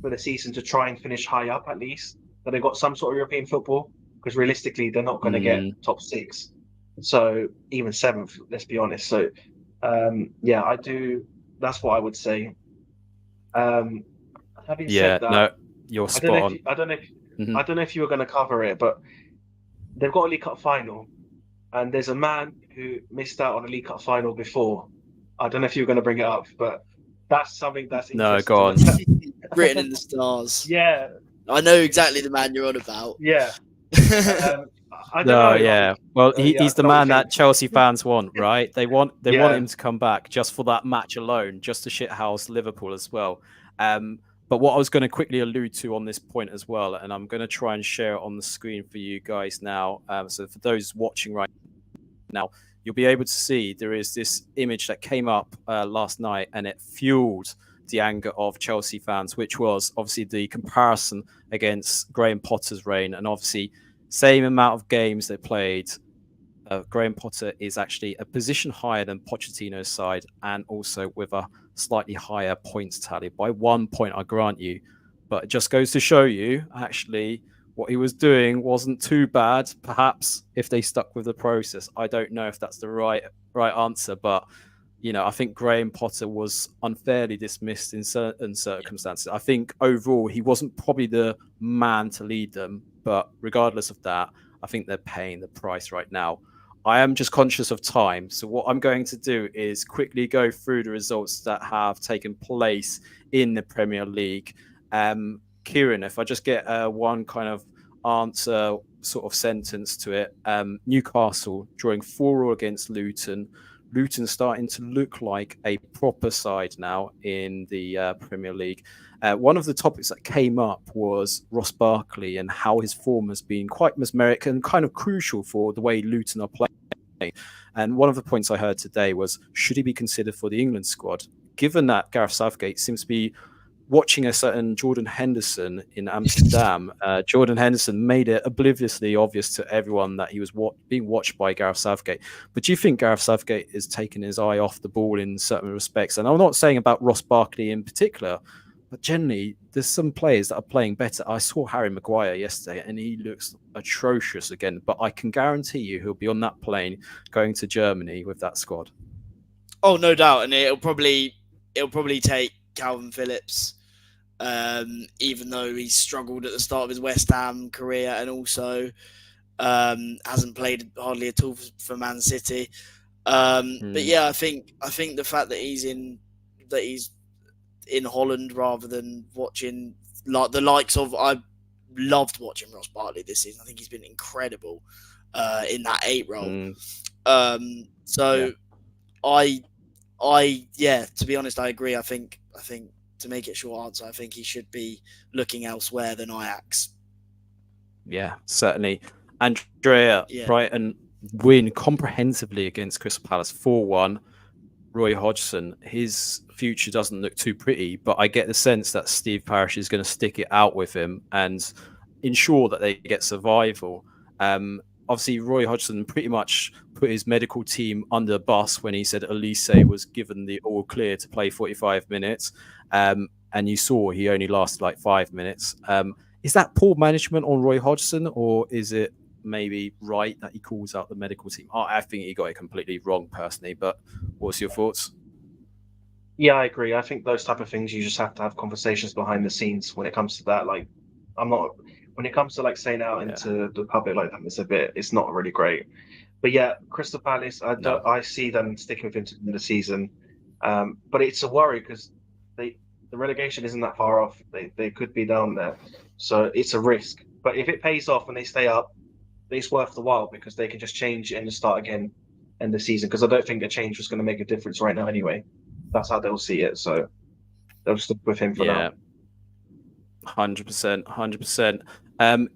for the season to try and finish high up at least. That they've got some sort of European football, because realistically they're not going to get top 6. So even 7th, let's be honest. So I do. That's what I would say. Having said that, no, you're spot on. I don't know if you were going to cover it, but they've got a League Cup final, and there's a man who missed out on a League Cup final before. I don't know if you were going to bring it up, but that's something that's no, go on. Written in the stars. Yeah, I know exactly the man you're on about. Yeah. I don't know. Yeah. Well, he's the man that Chelsea fans want, right? They want him to come back just for that match alone, just to shithouse Liverpool as well. But what I was going to quickly allude to on this point as well, and I'm going to try and share it on the screen for you guys now. So for those watching right now, you'll be able to see there is this image that came up last night, and it fueled the anger of Chelsea fans, which was obviously the comparison against Graham Potter's reign, and obviously same amount of games they played. Graham Potter is actually a position higher than Pochettino's side, and also with a slightly higher points tally by 1 point, I grant you. But it just goes to show you, actually, what he was doing wasn't too bad. Perhaps if they stuck with the process, I don't know if that's the right answer, but I think Graham Potter was unfairly dismissed in certain circumstances. I think overall he wasn't probably the man to lead them, but regardless of that, I think they're paying the price right now. I am just conscious of time, so what I'm going to do is quickly go through the results that have taken place in the Premier League. Kieran, if I just get one kind of answer sort of sentence to it. Newcastle drawing 4-4 against Luton. Luton starting to look like a proper side now in the Premier League. One of the topics that came up was Ross Barkley and how his form has been quite mesmeric and kind of crucial for the way Luton are playing. And one of the points I heard today was, should he be considered for the England squad? Given that Gareth Southgate seems to be watching a certain Jordan Henderson in Amsterdam. Jordan Henderson made it obliviously obvious to everyone that he was being watched by Gareth Southgate. But do you think Gareth Southgate is taking his eye off the ball in certain respects? And I'm not saying about Ross Barkley in particular, but generally, there's some players that are playing better. I saw Harry Maguire yesterday, and he looks atrocious again. But I can guarantee you he'll be on that plane going to Germany with that squad. Oh, no doubt. And it'll probably take Calvin Phillips, even though he struggled at the start of his West Ham career and also hasn't played hardly at all for Man City. But yeah, I think the fact that he's in Holland rather than watching like the likes of, I loved watching Ross Barkley this season. I think he's been incredible in that 8 role. To be honest, I agree. I think to make it short answer, I think he should be looking elsewhere than Ajax. Yeah, certainly. Andrea, Brighton win comprehensively against Crystal Palace 4-1. Roy Hodgson, his future doesn't look too pretty, but I get the sense that Steve Parish is going to stick it out with him and ensure that they get survival. Obviously, Roy Hodgson pretty much put his medical team under the bus when he said Elise was given the all clear to play 45 minutes. And you saw he only lasted like 5 minutes. Is that poor management on Roy Hodgson, or is it maybe right that he calls out the medical team? I think he got it completely wrong personally, but what's your thoughts? Yeah, I agree. I think those type of things, you just have to have conversations behind the scenes when it comes to that. Like, when it comes to like saying out into the public like that, it's not really great. But yeah, Crystal Palace, I see them sticking with him to the end of the season. But it's a worry because the relegation isn't that far off. They could be down there. So it's a risk. But if it pays off and they stay up, it's worth the while because they can just change it and just start again in the season. Because I don't think a change was going to make a difference right now anyway. That's how they'll see it. So they'll stick with him for now. 100%, 100%.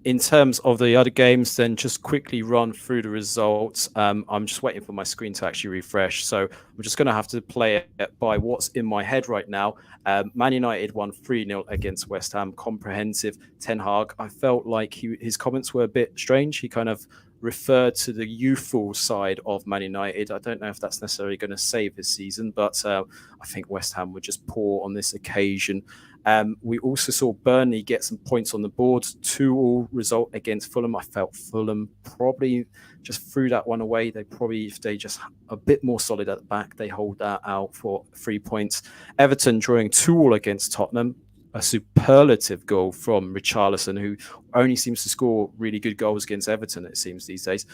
In terms of the other games, then just quickly run through the results. I'm just waiting for my screen to actually refresh. So I'm just going to have to play it by what's in my head right now. Man United won 3-0 against West Ham. Comprehensive. Ten Hag, I felt like his comments were a bit strange. He kind of referred to the youthful side of Man United. I don't know if that's necessarily going to save his season, but I think West Ham were just poor on this occasion. We also saw Burnley get some points on the board. 2-2 result against Fulham. I felt Fulham probably just threw that one away. If they just a bit more solid at the back, they hold that out for 3 points. Everton drawing 2-2 against Tottenham. A superlative goal from Richarlison, who only seems to score really good goals against Everton, it seems, these days.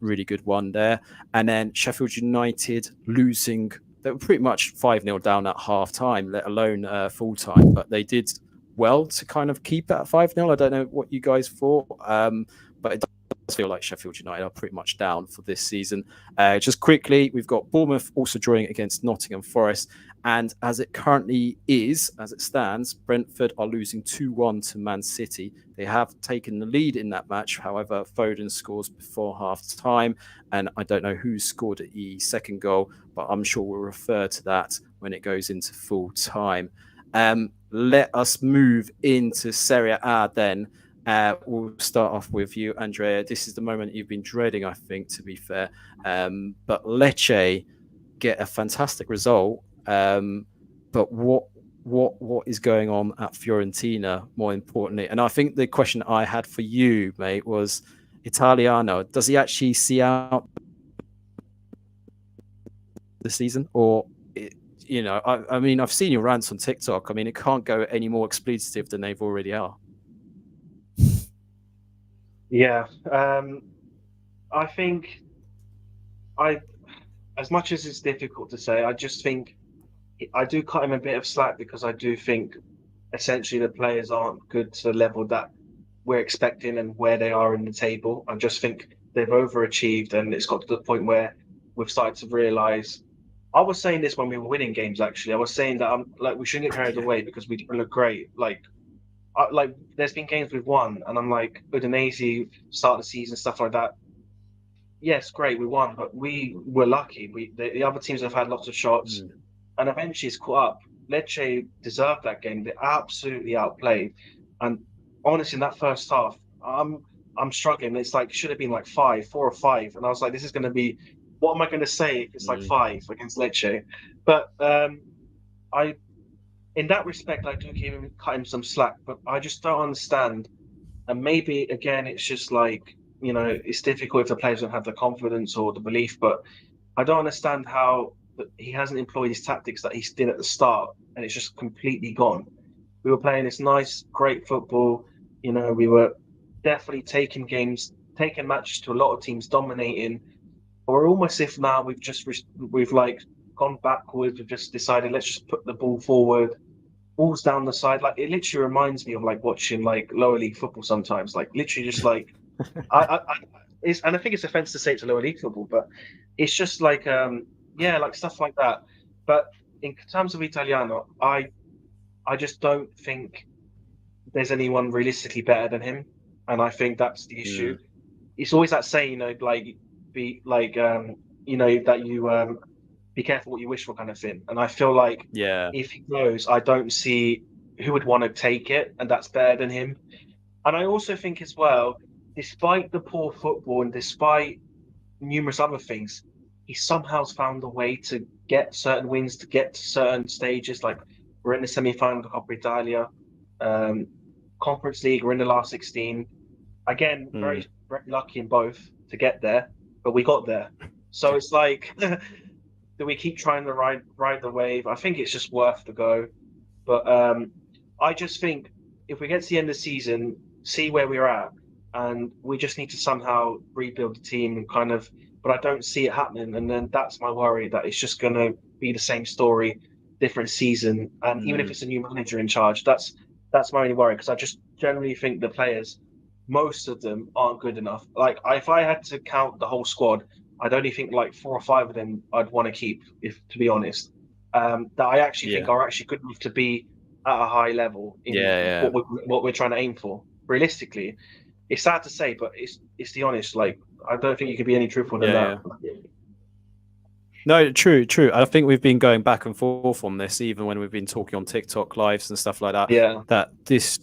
Really good one there. And then Sheffield United losing. They were pretty much 5-0 down at half-time, let alone full-time. But they did well to kind of keep it at 5-0. I don't know what you guys thought, but it does feel like Sheffield United are pretty much down for this season. Just quickly, we've got Bournemouth also drawing against Nottingham Forest. And as it currently is, as it stands, Brentford are losing 2-1 to Man City. They have taken the lead in that match. However, Foden scores before half-time. And I don't know who scored the second goal, but I'm sure we'll refer to that when it goes into full-time. Let us move into Serie A then. We'll start off with you, Andrea. This is the moment you've been dreading, I think, to be fair. But Lecce get a fantastic result. But what is going on at Fiorentina, more importantly? And I think the question I had for you, mate, was Italiano. Does he actually see out the season? Or, I mean, I've seen your rants on TikTok. I mean, it can't go any more expletive than they've already are. Yeah. I think as much as it's difficult to say, I just think I do cut him a bit of slack because I do think essentially the players aren't good to the level that we're expecting and where they are in the table. I just think they've overachieved and it's got to the point where we've started to realise. I was saying this when we were winning games, actually. I was saying that we shouldn't get carried away because we didn't look great. There's been games we've won and I'm like, Udinese, start of the season, stuff like that. yes, great, we won, but we were lucky. The other teams have had lots of shots, and eventually it's caught up. Lecce deserved that game. They absolutely outplayed, and honestly, in that first half, I'm struggling. It's like should have been like 4 or 5, and I was like, this is going to be. What am I going to say if it's like 5 against Lecce? But I, in that respect, I do cut him some slack. But I just don't understand. And maybe again, it's just like it's difficult if the players don't have the confidence or the belief. But I don't understand how he hasn't employed his tactics that he did at the start, and it's just completely gone. We were playing this nice, great football. We were definitely taking matches to a lot of teams, dominating. But we're almost if now we've like gone backwards. We've just decided let's just put the ball forward, balls down the side. Like it literally reminds me of like watching like lower league football sometimes. Like literally just like I and I think it's offensive to say it's a lower league football, but it's just like like stuff like that. But in terms of Italiano, I just don't think there's anyone realistically better than him, and I think that's the issue. It's always that saying, like be like that you be careful what you wish for kind of thing. And I feel like if he goes, I don't see who would want to take it, and that's better than him. And I also think as well, despite the poor football and despite numerous other things, he somehow found a way to get certain wins, to get to certain stages. Like we're in the semi-final of the Coppa Italia, Conference League, we're in the last 16. Again, very, very lucky in both to get there, but we got there. So it's like, do we keep trying to ride the wave? I think it's just worth the go. But I just think if we get to the end of the season, see where we're at, and we just need to somehow rebuild the team and kind of. But I don't see it happening, and then that's my worry that it's just going to be the same story, different season, and even if it's a new manager in charge, that's my only worry because I just generally think the players, most of them aren't good enough. Like if I had to count the whole squad, I'd only think like 4 or 5 of them I'd want to keep, if to be honest. That I actually think are actually good enough to be at a high level in what we're trying to aim for. Realistically, it's sad to say, but it's the honest. Like I don't think you could be any truthful than that. No, true. I think we've been going back and forth on this, even when we've been talking on TikTok lives and stuff like that. Yeah. That this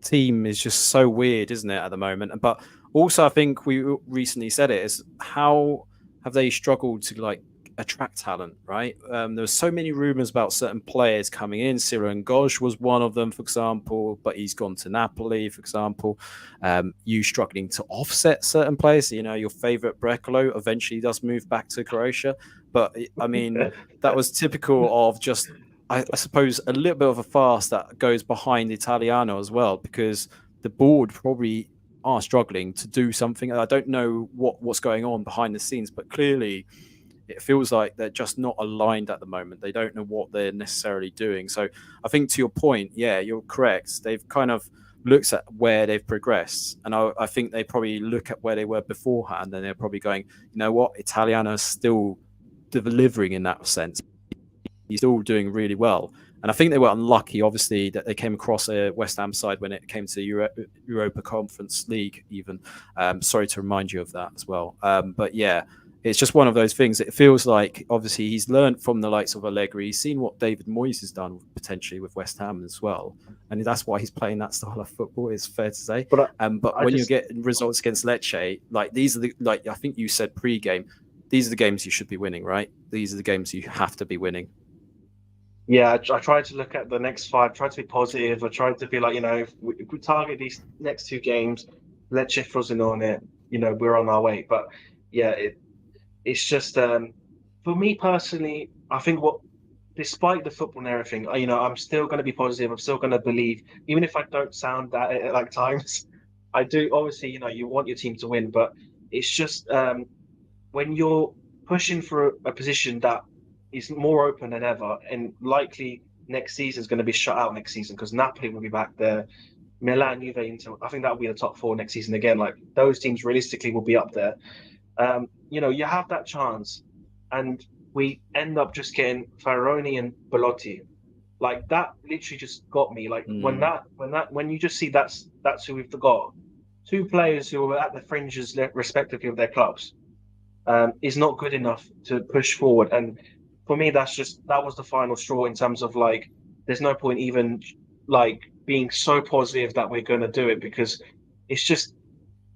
team is just so weird, isn't it, at the moment? But also, I think we recently said it is how have they struggled to like attract talent, right? There were so many rumors about certain players coming in. Ciro Ngosh was one of them, for example, but he's gone to Napoli, for example. You struggling to offset certain players. Your favorite Brecalo eventually does move back to Croatia. But I mean, that was typical of just, I suppose, a little bit of a farce that goes behind Italiano as well, because the board probably are struggling to do something. I don't know what's going on behind the scenes, but clearly it feels like they're just not aligned at the moment. They don't know what they're necessarily doing. So I think to your point, yeah, you're correct. They've kind of looked at where they've progressed. And I think they probably look at where they were beforehand, and they're probably going, you know what, Italiano's still delivering in that sense. He's still doing really well. And I think they were unlucky, obviously, that they came across a West Ham side when it came to Europa Conference League even. Sorry to remind you of that as well. But yeah, it's just one of those things. It feels like, obviously, he's learned from the likes of Allegri. He's seen what David Moyes has done potentially with West Ham as well. And that's why he's playing that style of football, it's fair to say. But when you get results against Lecce, like these are I think you said pre-game, these are the games you should be winning, right? These are the games you have to be winning. Yeah, I tried to look at the next 5, tried to be positive. I tried to be like, if we target these next 2 games, Lecce frozen on it, we're on our way. But yeah, it's just, for me personally, I think despite the football and everything, I'm still going to be positive. I'm still going to believe, even if I don't sound that at like times. I do, obviously, you want your team to win, but it's just when you're pushing for a position that is more open than ever, and likely next season is going to be shut out next season because Napoli will be back there, Milan, Juve, Inter. I think that will be the top 4 next season again. Like those teams realistically will be up there. You have that chance, and we end up just getting Faroni and Belotti. Like that literally just got me. Like when you just see that's who we've got. 2 players who are at the fringes respectively of their clubs. is not good enough to push forward. And for me, that was the final straw in terms of like, there's no point even like being so positive that we're going to do it, because it's just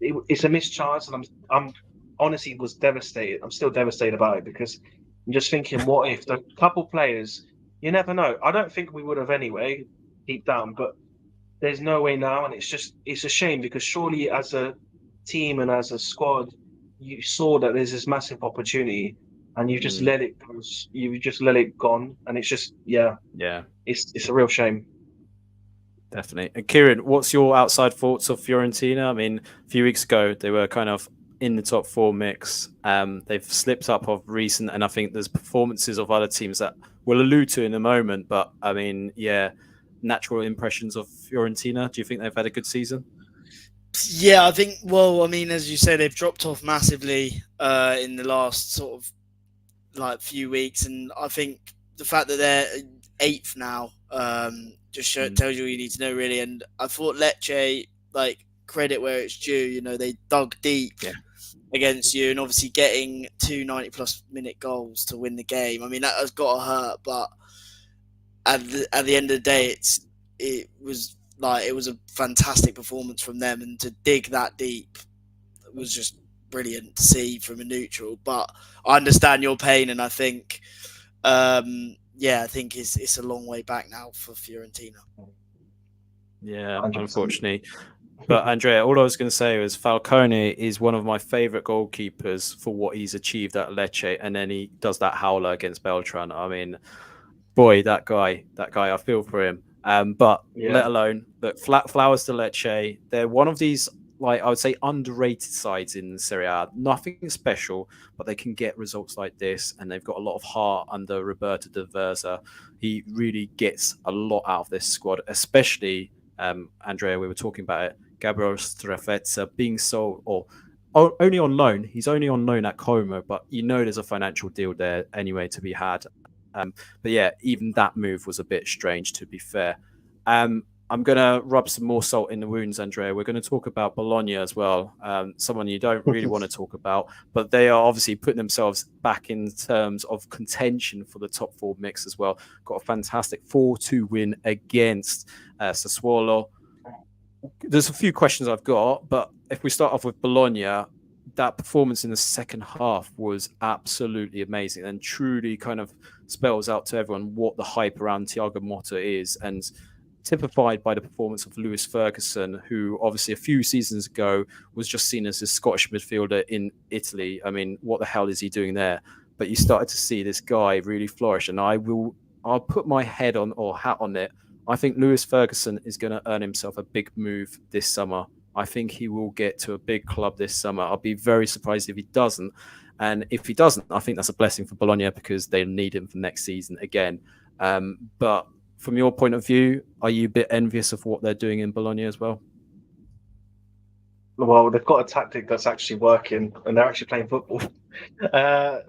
it's a missed chance, and I'm honestly was devastated. I'm still devastated about it, because I'm just thinking, what if the couple players? You never know. I don't think we would have anyway, deep down, but there's no way now, and it's a shame, because surely as a team and as a squad, you saw that there's this massive opportunity, and you just let it go. You just let it gone, and it's just it's a real shame. Definitely. And Kieran, what's your outside thoughts of Fiorentina? I mean, a few weeks ago they were kind of in the top 4 mix. They've slipped up of recent, and I think there's performances of other teams that we'll allude to in a moment. But I mean, natural impressions of Fiorentina. Do you think they've had a good season? Yeah, I think. Well, I mean, as you said, they've dropped off massively in the last sort of like few weeks, and I think the fact that they're 8th now just tells you what you need to know, really. And I thought Lecce, like, credit where it's due. You know, they dug deep against you, and obviously getting 2 90-plus minute goals to win the game. I mean, that has got to hurt, but at the end of the day, it was a fantastic performance from them, and to dig that deep was just brilliant to see from a neutral. But I understand your pain, and I think I think it's a long way back now for Fiorentina. Yeah, 100%. Unfortunately. But Andrea, all I was going to say was Falcone is one of my favourite goalkeepers for what he's achieved at Lecce, and then he does that howler against Beltran. I mean, boy, that guy, I feel for him. Let alone, look, flowers to Lecce. They're one of these, like, I would say, underrated sides in Serie A. Nothing special, but they can get results like this, and they've got a lot of heart under Roberto De Versa. He really gets a lot out of this squad, especially, Andrea, we were talking about it, Gabriel Strefezza being sold, or only on loan. He's only on loan at Como, but you know there's a financial deal there anyway to be had. But yeah, even that move was a bit strange, to be fair. I'm going to rub some more salt in the wounds, Andrea. We're going to talk about Bologna as well, someone you don't really want to talk about, but they are obviously putting themselves back in terms of contention for the top 4 mix as well. Got a fantastic 4-2 win against Sassuolo. There's a few questions I've got, but if we start off with Bologna, that performance in the second half was absolutely amazing and truly kind of spells out to everyone what the hype around Thiago Motta is, and typified by the performance of Lewis Ferguson, who obviously a few seasons ago was just seen as a Scottish midfielder in Italy. I mean, what the hell is he doing there? But you started to see this guy really flourish, and I'll put my head on, or hat on it. I think Lewis Ferguson is going to earn himself a big move this summer. I think he will get to a big club this summer. I'll be very surprised if he doesn't. And if he doesn't, I think that's a blessing for Bologna, because they need him for next season again. But from your point of view, are you a bit envious of what they're doing in Bologna as well? Well, they've got a tactic that's actually working, and they're actually playing football. No,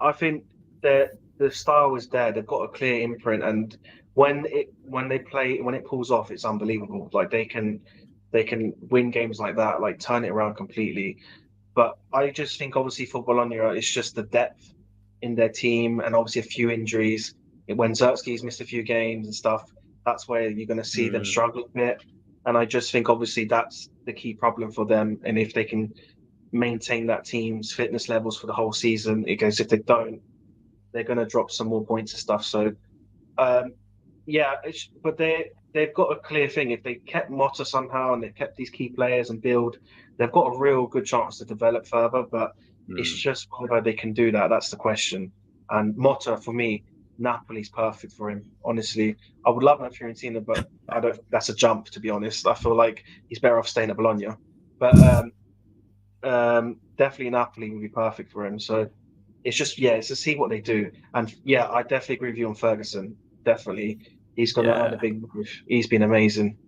I think that the style is there. They've got a clear imprint, and when it pulls off, it's unbelievable. Like they can win games like that, like turn it around completely. But I just think, obviously, for Bologna, it's just the depth in their team, and obviously a few injuries. When Zerski's missed a few games and stuff, that's where you're going to see them struggle a bit. And I just think, obviously, that's the key problem for them. And if they can maintain that team's fitness levels for the whole season, because if they don't, they're going to drop some more points and stuff. So, but they've got a clear thing. If they kept Motta somehow, and they kept these key players and build, they've got a real good chance to develop further. But it's just whether they can do that. That's the question. And Motta, for me, Napoli's perfect for him. Honestly, I would love him at Fiorentina, but I don't. That's a jump, to be honest. I feel like he's better off staying at Bologna. But definitely Napoli would be perfect for him. So it's just it's to see what they do. And I definitely agree with you on Ferguson. Definitely, he's going to earn a big move. He's been amazing.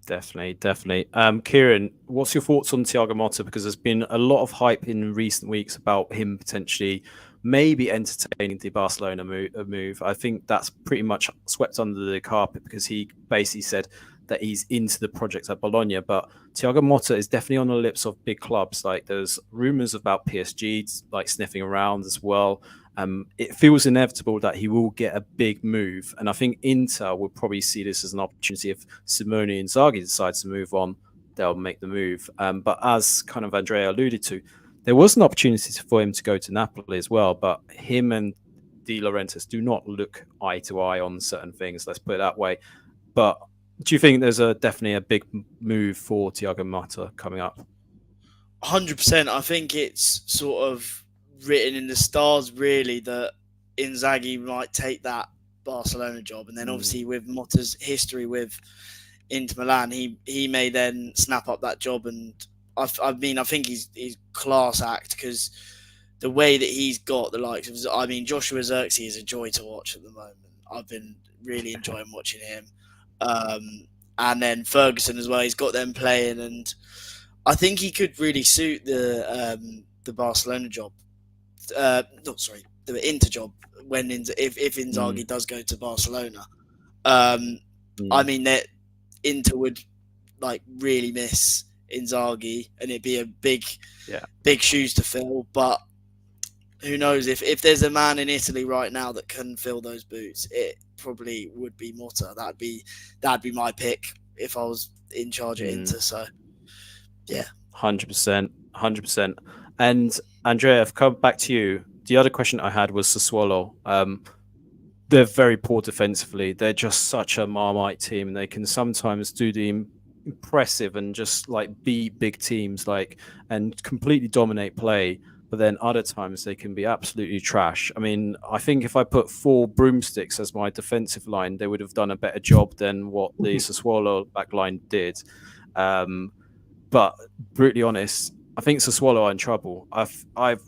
Definitely. Kieran, what's your thoughts on Thiago Motta? Because there's been a lot of hype in recent weeks about him potentially maybe entertaining the Barcelona move. I think that's pretty much swept under the carpet, because he basically said that he's into the project at Bologna. But Thiago Motta is definitely on the lips of big clubs. Like there's rumors about PSG like sniffing around as well. It feels inevitable that he will get a big move, and I think Inter will probably see this as an opportunity. If Simone Inzaghi decides to move on, they'll make the move. But as kind of Andrea alluded to, there was an opportunity for him to go to Napoli as well, but him and De Laurentiis do not look eye to eye on certain things. Let's put it that way. But do you think there's definitely a big move for Thiago Motta coming up? 100%. I think it's sort of written in the stars, really, that Inzaghi might take that Barcelona job, and then obviously with Motta's history with Inter Milan, he may then snap up that job. And I think he's class act, because the way that he's got the likes of, Joshua Zirkzee is a joy to watch at the moment. I've been really enjoying watching him. And then Ferguson as well, he's got them playing, and I think he could really suit the Barcelona job. The Inter job if Inzaghi does go to Barcelona. That Inter would like really miss Inzaghi, and it'd be a big shoes to fill. But who knows, if there's a man in Italy right now that can fill those boots, it probably would be Motta. That'd be my pick if I was in charge of Inter. So yeah, 100%. And Andrea, I've come back to you. The other question I had was Sassuolo. They're very poor defensively. They're just such a Marmite team, and they can sometimes do the impressive and just like beat big teams and completely dominate play. But then other times they can be absolutely trash. I mean, I think if I put 4 broomsticks as my defensive line, they would have done a better job than what the Sassuolo backline did. But brutally honest, I think Sassuolo are in trouble.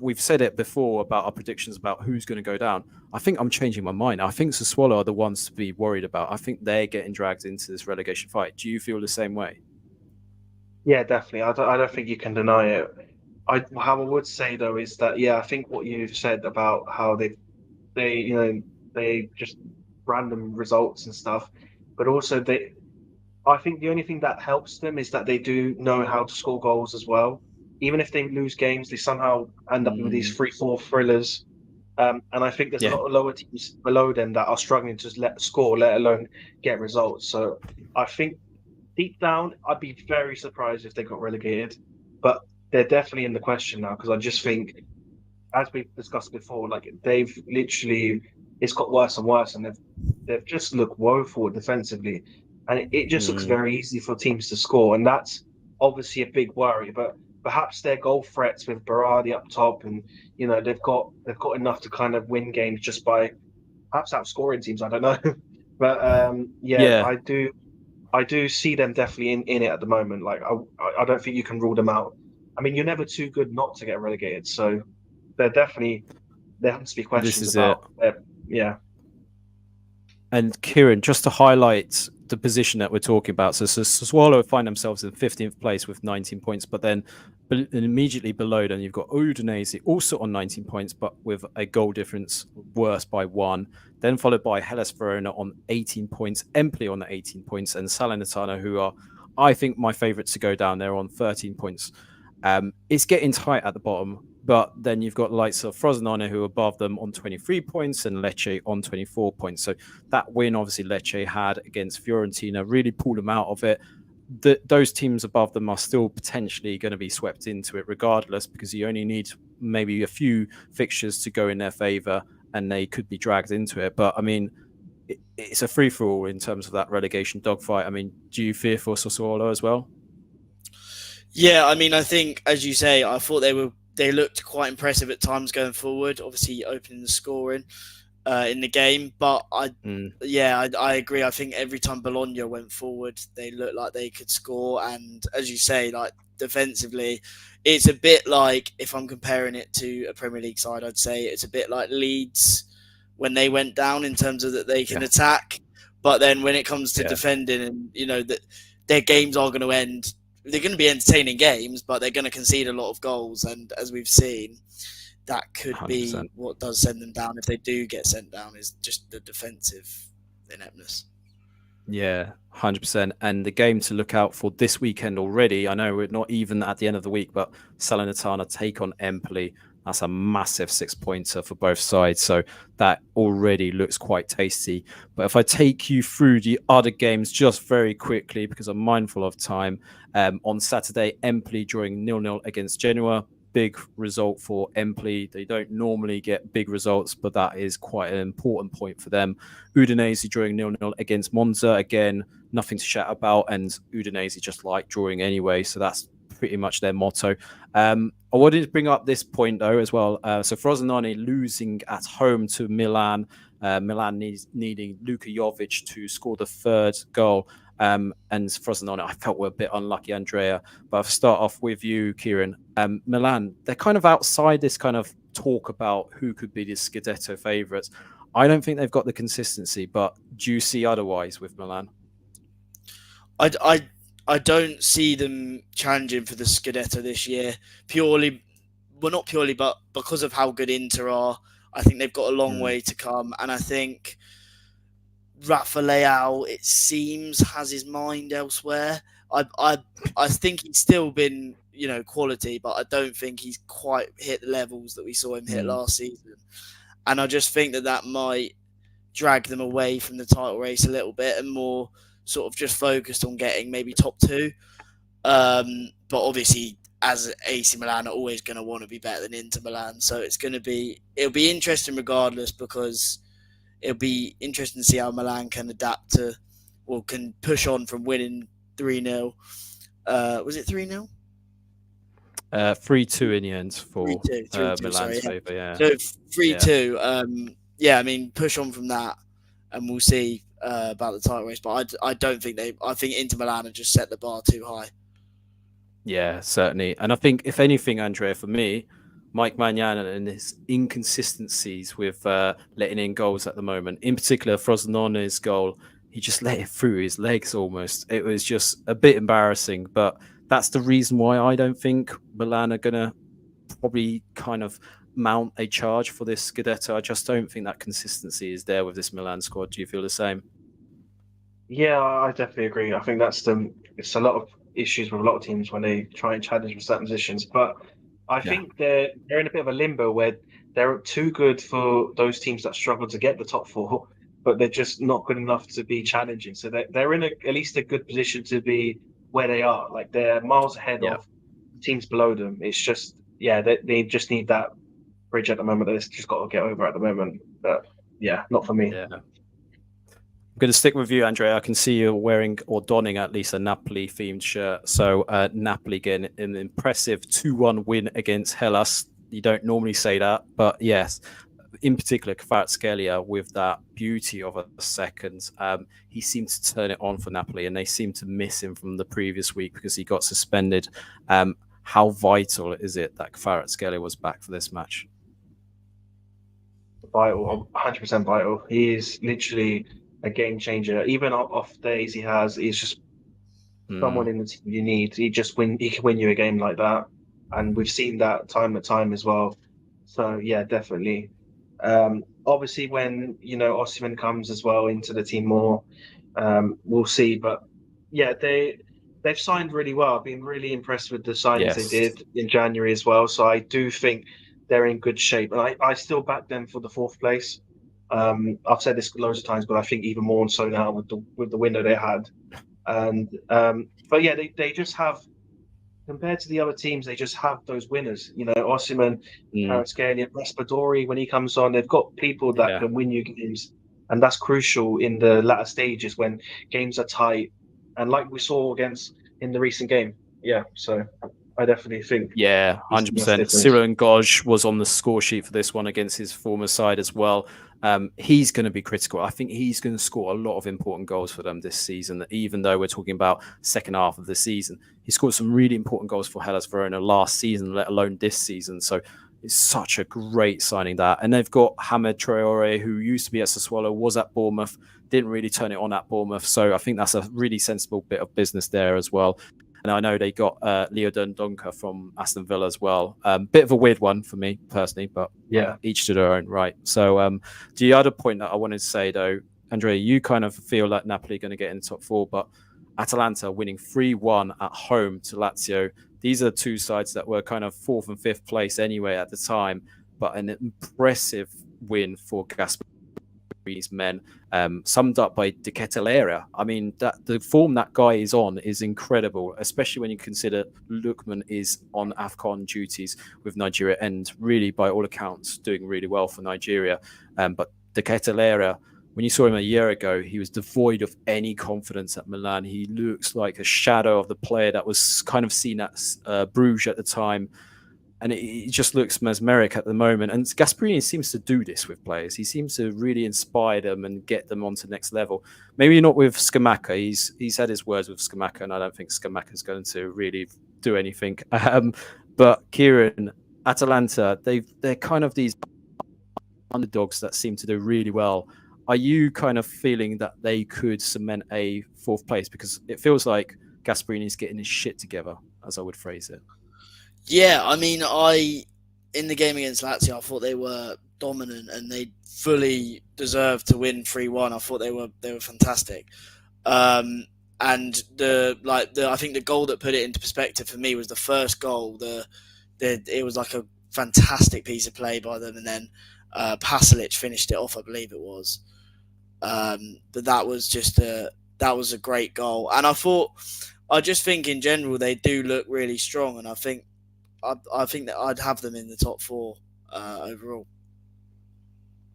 We've said it before about our predictions about who's going to go down. I think I'm changing my mind. I think Sassuolo are the ones to be worried about. I think they're getting dragged into this relegation fight. Do you feel the same way? Yeah, definitely. I don't think you can deny it. How I would say though is that I think what you've said about how they just random results and stuff, but also I think the only thing that helps them is that they do know how to score goals as well. Even if they lose games, they somehow end up with these 3-4 thrillers. And I think there's a lot of lower teams below them that are struggling to score, let alone get results. So I think deep down, I'd be very surprised if they got relegated. But they're definitely in the question now, because I just think, as we've discussed before, like it's got worse and worse, and they've just looked woeful defensively. And it just looks very easy for teams to score, and that's obviously a big worry. But perhaps their goal threats with Berardi up top, and they've got enough to kind of win games just by perhaps outscoring teams. I don't know, but I do see them definitely in it at the moment. Like I don't think you can rule them out. I mean, you're never too good not to get relegated, so there has to be questions about it. Yeah. And Kieran, just to highlight the position that we're talking about, so Sassuolo find themselves in 15th place with 19 points, but then immediately below them you've got Udinese also on 19 points, but with a goal difference worse by 1. Then followed by Hellas Verona on 18 points, Empoli on 18 points, and Salernitana, who are, I think, my favourites to go down there on 13 points. It's getting tight at the bottom, but then you've got lights of Frosinone who are above them on 23 points and Lecce on 24 points. So that win, obviously, Lecce had against Fiorentina really pulled them out of it. Those teams above them are still potentially going to be swept into it regardless, because you only need maybe a few fixtures to go in their favour and they could be dragged into it. But, I mean, it's a free-for-all in terms of that relegation dogfight. I mean, do you fear for Sassuolo as well? Yeah, I mean, I think, as you say, I thought they looked quite impressive at times going forward, obviously opening the scoring in the game. But I agree. I think every time Bologna went forward, they looked like they could score. And as you say, like defensively, it's a bit like, if I'm comparing it to a Premier League side, I'd say it's a bit like Leeds when they went down, in terms of that they can attack. But then when it comes to defending, and that their games are going to end, they're going to be entertaining games, but they're going to concede a lot of goals. And as we've seen, that could 100%. Be what does send them down if they do get sent down, is just the defensive ineptness. Yeah, 100%. And the game to look out for this weekend already, I know we're not even at the end of the week, but Salernitana take on Empoli. That's a massive 6-pointer for both sides. So that already looks quite tasty. But if I take you through the other games just very quickly, because I'm mindful of time, on Saturday, Empoli drawing 0-0 against Genoa. Big result for Empoli. They don't normally get big results, but that is quite an important point for them. Udinese drawing 0-0 against Monza. Again, nothing to shout about, and Udinese just like drawing anyway, so that's pretty much their motto. I wanted to bring up this point though as well. So Frosinone losing at home to Milan. Milan needing Luka Jovic to score the third goal. And Frosinone, I felt were a bit unlucky, Andrea. But I'll start off with you, Kieran. Milan, they're kind of outside this kind of talk about who could be the Scudetto favourites. I don't think they've got the consistency, but do you see otherwise with Milan? I don't see them challenging for the Scudetto this year. Not purely, but because of how good Inter are. I think they've got a long way to come, and I think Rafa Leao, it seems, has his mind elsewhere. I think he's still been, quality, but I don't think he's quite hit the levels that we saw him hit last season. And I just think that might drag them away from the title race a little bit and more sort of just focused on getting maybe top two. But obviously, as AC Milan are always going to want to be better than Inter Milan. So it'll be interesting regardless, because it'll be interesting to see how Milan can adapt to, or can push on from winning 3-0. Was it 3-0? 3-2 in the end for 3-2, Milan's favour. Yeah. So 3-2. Yeah. I mean, push on from that, and we'll see about the title race. But I don't think I think Inter Milan have just set the bar too high. Yeah, certainly. And I think, if anything, Andrea, for me, Mike Maignan and his inconsistencies with letting in goals at the moment, in particular Frosinone's goal, he just let it through his legs almost. It was just a bit embarrassing, but that's the reason why I don't think Milan are going to probably kind of mount a charge for this Scudetto. I just don't think that consistency is there with this Milan squad. Do you feel the same? Yeah, I definitely agree. I think it's a lot of issues with a lot of teams when they try and challenge for certain positions. But I think they're in a bit of a limbo where they're too good for those teams that struggle to get the top four, but they're just not good enough to be challenging. So they're in at least a good position to be where they are. Like, they're miles ahead of teams below them. It's just, they just need that bridge at the moment that they've just got to get over at the moment. But not for me. Yeah. I'm going to stick with you, Andrea. I can see you're wearing, or donning at least, a Napoli-themed shirt. So Napoli getting an impressive 2-1 win against Hellas. You don't normally say that, but yes, in particular, Kvaratskhelia with that beauty of a second. He seemed to turn it on for Napoli, and they seemed to miss him from the previous week because he got suspended. How vital is it that Kvaratskhelia was back for this match? Vital, 100% vital. He is literally a game changer. Even off days he's just someone in the team you need. He can win you a game like that, and we've seen that time at time as well. So definitely. Obviously, when Osimhen comes as well into the team more, we'll see. But they've signed really well. I've been really impressed with the signings they did in January as well. So I do think they're in good shape, and I still back them for the fourth place. I've said this loads of times, but I think even more so now with the window they had. And but they just have, compared to the other teams, they just have those winners. Osimhen, Kvaratskhelia, Raspadori, when he comes on, they've got people that can win you games, and that's crucial in the latter stages when games are tight, and like we saw in the recent game. So I definitely think. 100%. Cyril Ngoj was on the score sheet for this one against his former side as well. He's going to be critical. I think he's going to score a lot of important goals for them this season, even though we're talking about second half of the season. He scored some really important goals for Hellas Verona last season, let alone this season. So it's such a great signing that. And they've got Hamed Traore, who used to be at Sassuolo, was at Bournemouth, didn't really turn it on at Bournemouth. So I think that's a really sensible bit of business there as well. And I know they got Leo Dendoncker from Aston Villa as well. Bit of a weird one for me personally, but each to their own right. So the other point that I wanted to say, though, Andrea, you kind of feel like Napoli are going to get in the top 4, but Atalanta winning 3-1 at home to Lazio. These are two sides that were kind of 4th and 5th place anyway at the time, but an impressive win for Gasperini's men, summed up by De Ketelaere. I mean, the form that guy is on is incredible, especially when you consider Lookman is on AFCON duties with Nigeria and really, by all accounts, doing really well for Nigeria. But De Ketelaere, when you saw him a year ago, he was devoid of any confidence at Milan. He looks like a shadow of the player that was kind of seen at Bruges at the time. And it just looks mesmeric at the moment. And Gasperini seems to do this with players. He seems to really inspire them and get them onto the next level. Maybe not with Scamacca. He's had his words with Scamacca, and I don't think Scamacca's going to really do anything. But Kieran, Atalanta, they're kind of these underdogs that seem to do really well. Are you kind of feeling that they could cement a 4th place? Because it feels like Gasperini's getting his shit together, as I would phrase it. Yeah, I mean, in the game against Lazio, I thought they were dominant and they fully deserved to win 3-1. I thought they were fantastic. And I think the goal that put it into perspective for me was the first goal. It was like a fantastic piece of play by them, and then Pasalic finished it off, I believe it was. But that was a great goal. And I just think in general they do look really strong, and I think that I'd have them in the top 4 overall.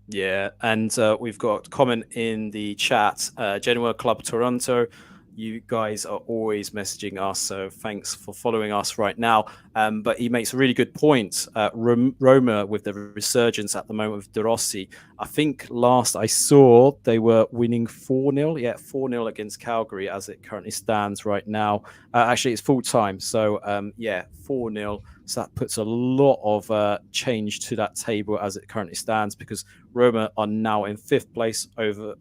Yeah, and we've got a comment in the chat. Genoa Club Toronto, you guys are always messaging us, so thanks for following us right now. But he makes a really good point. Roma, with the resurgence at the moment with De Rossi, I think last I saw they were winning 4-0. Yeah, 4-0 against Calgary as it currently stands right now. Actually, it's full time, so 4-0. So that puts a lot of change to that table as it currently stands, because Roma are now in 5th place over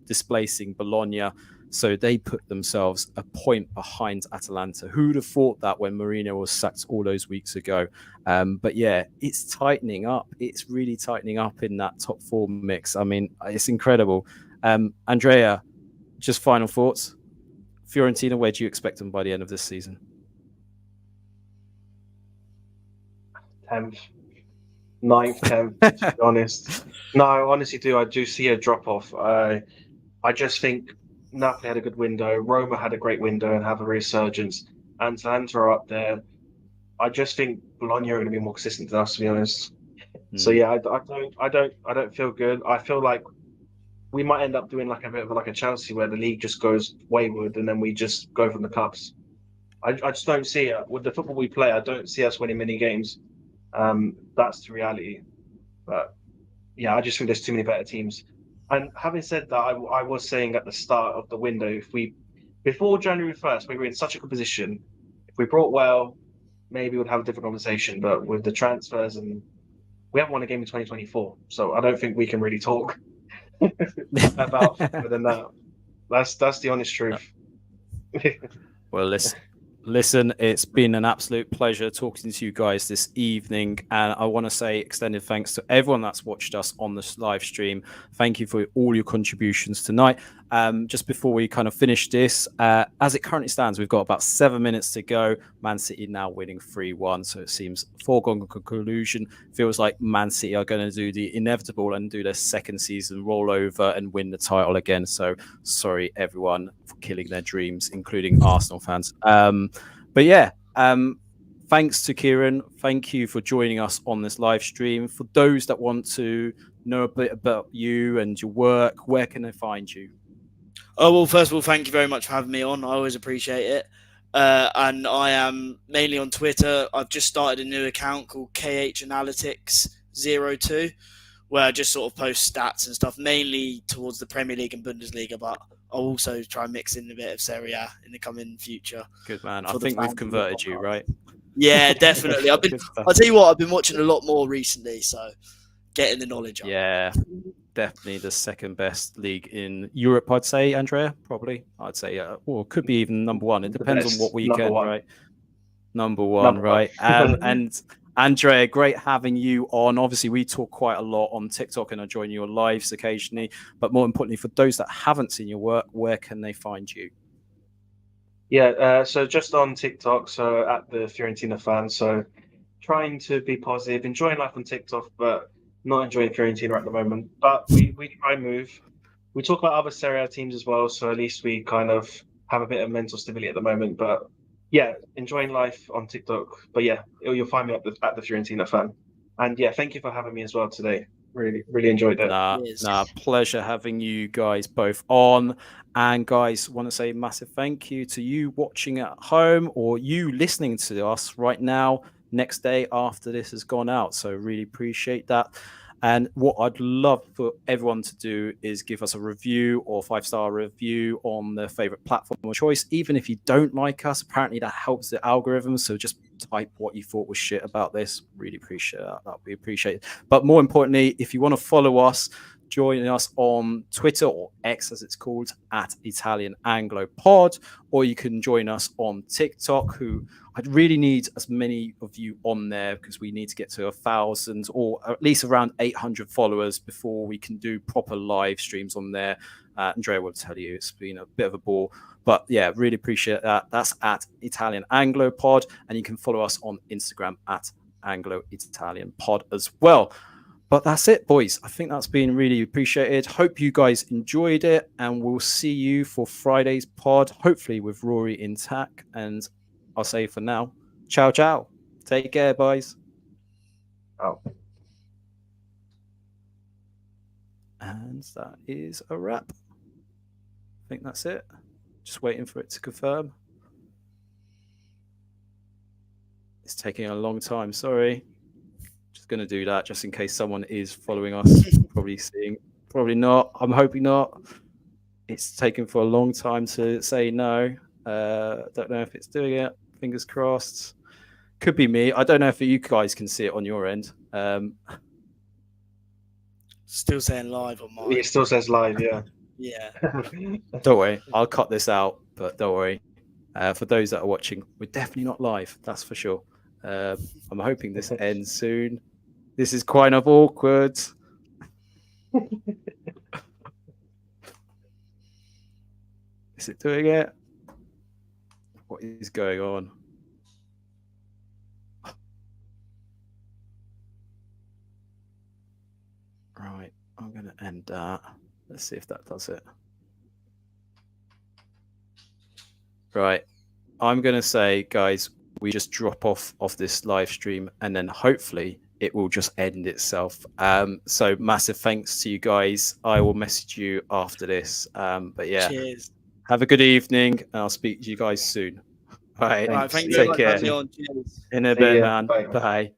displacing Bologna. So they put themselves a point behind Atalanta. Who would have thought that when Mourinho was sacked all those weeks ago? But yeah, it's tightening up. It's really tightening up in that top 4 mix. I mean, it's incredible. Andrea, just final thoughts. Fiorentina, where do you expect them by the end of this season? 10th, 9th, 10th, to be honest. No, I honestly do. I do see a drop-off. I just think Napoli had a good window. Roma had a great window and have a resurgence. And Atalanta are up there. I just think Bologna are going to be more consistent than us, to be honest. So yeah, I don't feel good. I feel like we might end up doing like a bit of like a Chelsea where the league just goes wayward and then we just go from the cups. I just don't see it. With the football we play, I don't see us winning many games. That's the reality. But yeah, I just think there's too many better teams. And having said that, I was saying at the start of the window, before January 1st, we were in such a good position. If we brought well, maybe we'd have a different conversation. But with the transfers, and we haven't won a game in 2024, so I don't think we can really talk about further than that. That's the honest truth. Well, listen, it's been an absolute pleasure talking to you guys this evening. And I want to say extended thanks to everyone that's watched us on this live stream. Thank you for all your contributions tonight. Just before we kind of finish this, as it currently stands, we've got about 7 minutes to go. Man City now winning 3-1. So it seems foregone conclusion. Feels like Man City are going to do the inevitable and do their second season rollover and win the title again. So sorry, everyone, for killing their dreams, including Arsenal fans. But yeah, thanks to Kieran. Thank you for joining us on this live stream. For those that want to know a bit about you and your work, where can they find you? Oh, well, first of all, thank you very much for having me on. I always appreciate it. And I am mainly on Twitter. I've just started a new account called KH Analytics 02, where I just sort of post stats and stuff, mainly towards the Premier League and Bundesliga, but I'll also try and mix in a bit of Serie A in the coming future. Good man. I think we've converted you, right? Yeah, definitely. I'll tell you what, I've been watching a lot more recently, so getting the knowledge up. Yeah, definitely the second best league in Europe, I'd say, Andrea, probably. I'd say, or could be even number one. It depends on what weekend, right? Number one, right? And Andrea, great having you on. Obviously, we talk quite a lot on TikTok and I join your lives occasionally. But more importantly, for those that haven't seen your work, where can they find you? Yeah, so just on TikTok, so at the Fiorentina fan. So trying to be positive, enjoying life on TikTok, but not enjoying Fiorentina at the moment. But we try and move. We talk about other Serie A teams as well, so at least we kind of have a bit of mental stability at the moment. But yeah, enjoying life on TikTok. But yeah, you'll find me at the Fiorentina fan. And yeah, thank you for having me as well today. Really, really enjoyed it. Pleasure having you guys both on. And guys, want to say massive thank you to you watching at home or you listening to us right now, next day after this has gone out. So really appreciate that. And what I'd love for everyone to do is give us a review or 5-star review on their favorite platform of choice. Even if you don't like us, apparently that helps the algorithm. So just type what you thought was shit about this. Really appreciate that. That would be appreciated. But more importantly, if you want to follow us, join us on Twitter or X as it's called at Italian Anglo Pod, or you can join us on TikTok, who I'd really need as many of you on there because we need to get to 1,000 or at least around 800 followers before we can do proper live streams on there. Andrea will tell you it's been a bit of a bore, but yeah, really appreciate that. That's at Italian Anglo Pod, and you can follow us on Instagram at Anglo-Italian Pod as well. But that's it, boys. I think that's been really appreciated. Hope you guys enjoyed it, and we'll see you for Friday's pod, hopefully with Rory intact. And I'll say for now, ciao, ciao. Take care, boys. Oh. And that is a wrap. I think that's it. Just waiting for it to confirm. It's taking a long time. Sorry. Just going to do that just in case someone is following us. Probably not. I'm hoping not. It's taken for a long time to say no. Don't know if it's doing it. Fingers crossed. Could be me. I don't know if you guys can see it on your end. Still saying live on mine. It still says live, yeah. Yeah. Don't worry. I'll cut this out, but don't worry. For those that are watching, we're definitely not live. That's for sure. I'm hoping this ends soon. This is kind of awkward. Is it doing it? What is going on? Right, I'm going to end that. Let's see if that does it. Right, I'm going to say, guys, we just drop off this live stream and then hopefully it will just end itself. So massive thanks to you guys. I will message you after this. But yeah, cheers. Have a good evening and I'll speak to you guys soon. All right, Thank you. Take care. Cheers. In a bit, man. Bye.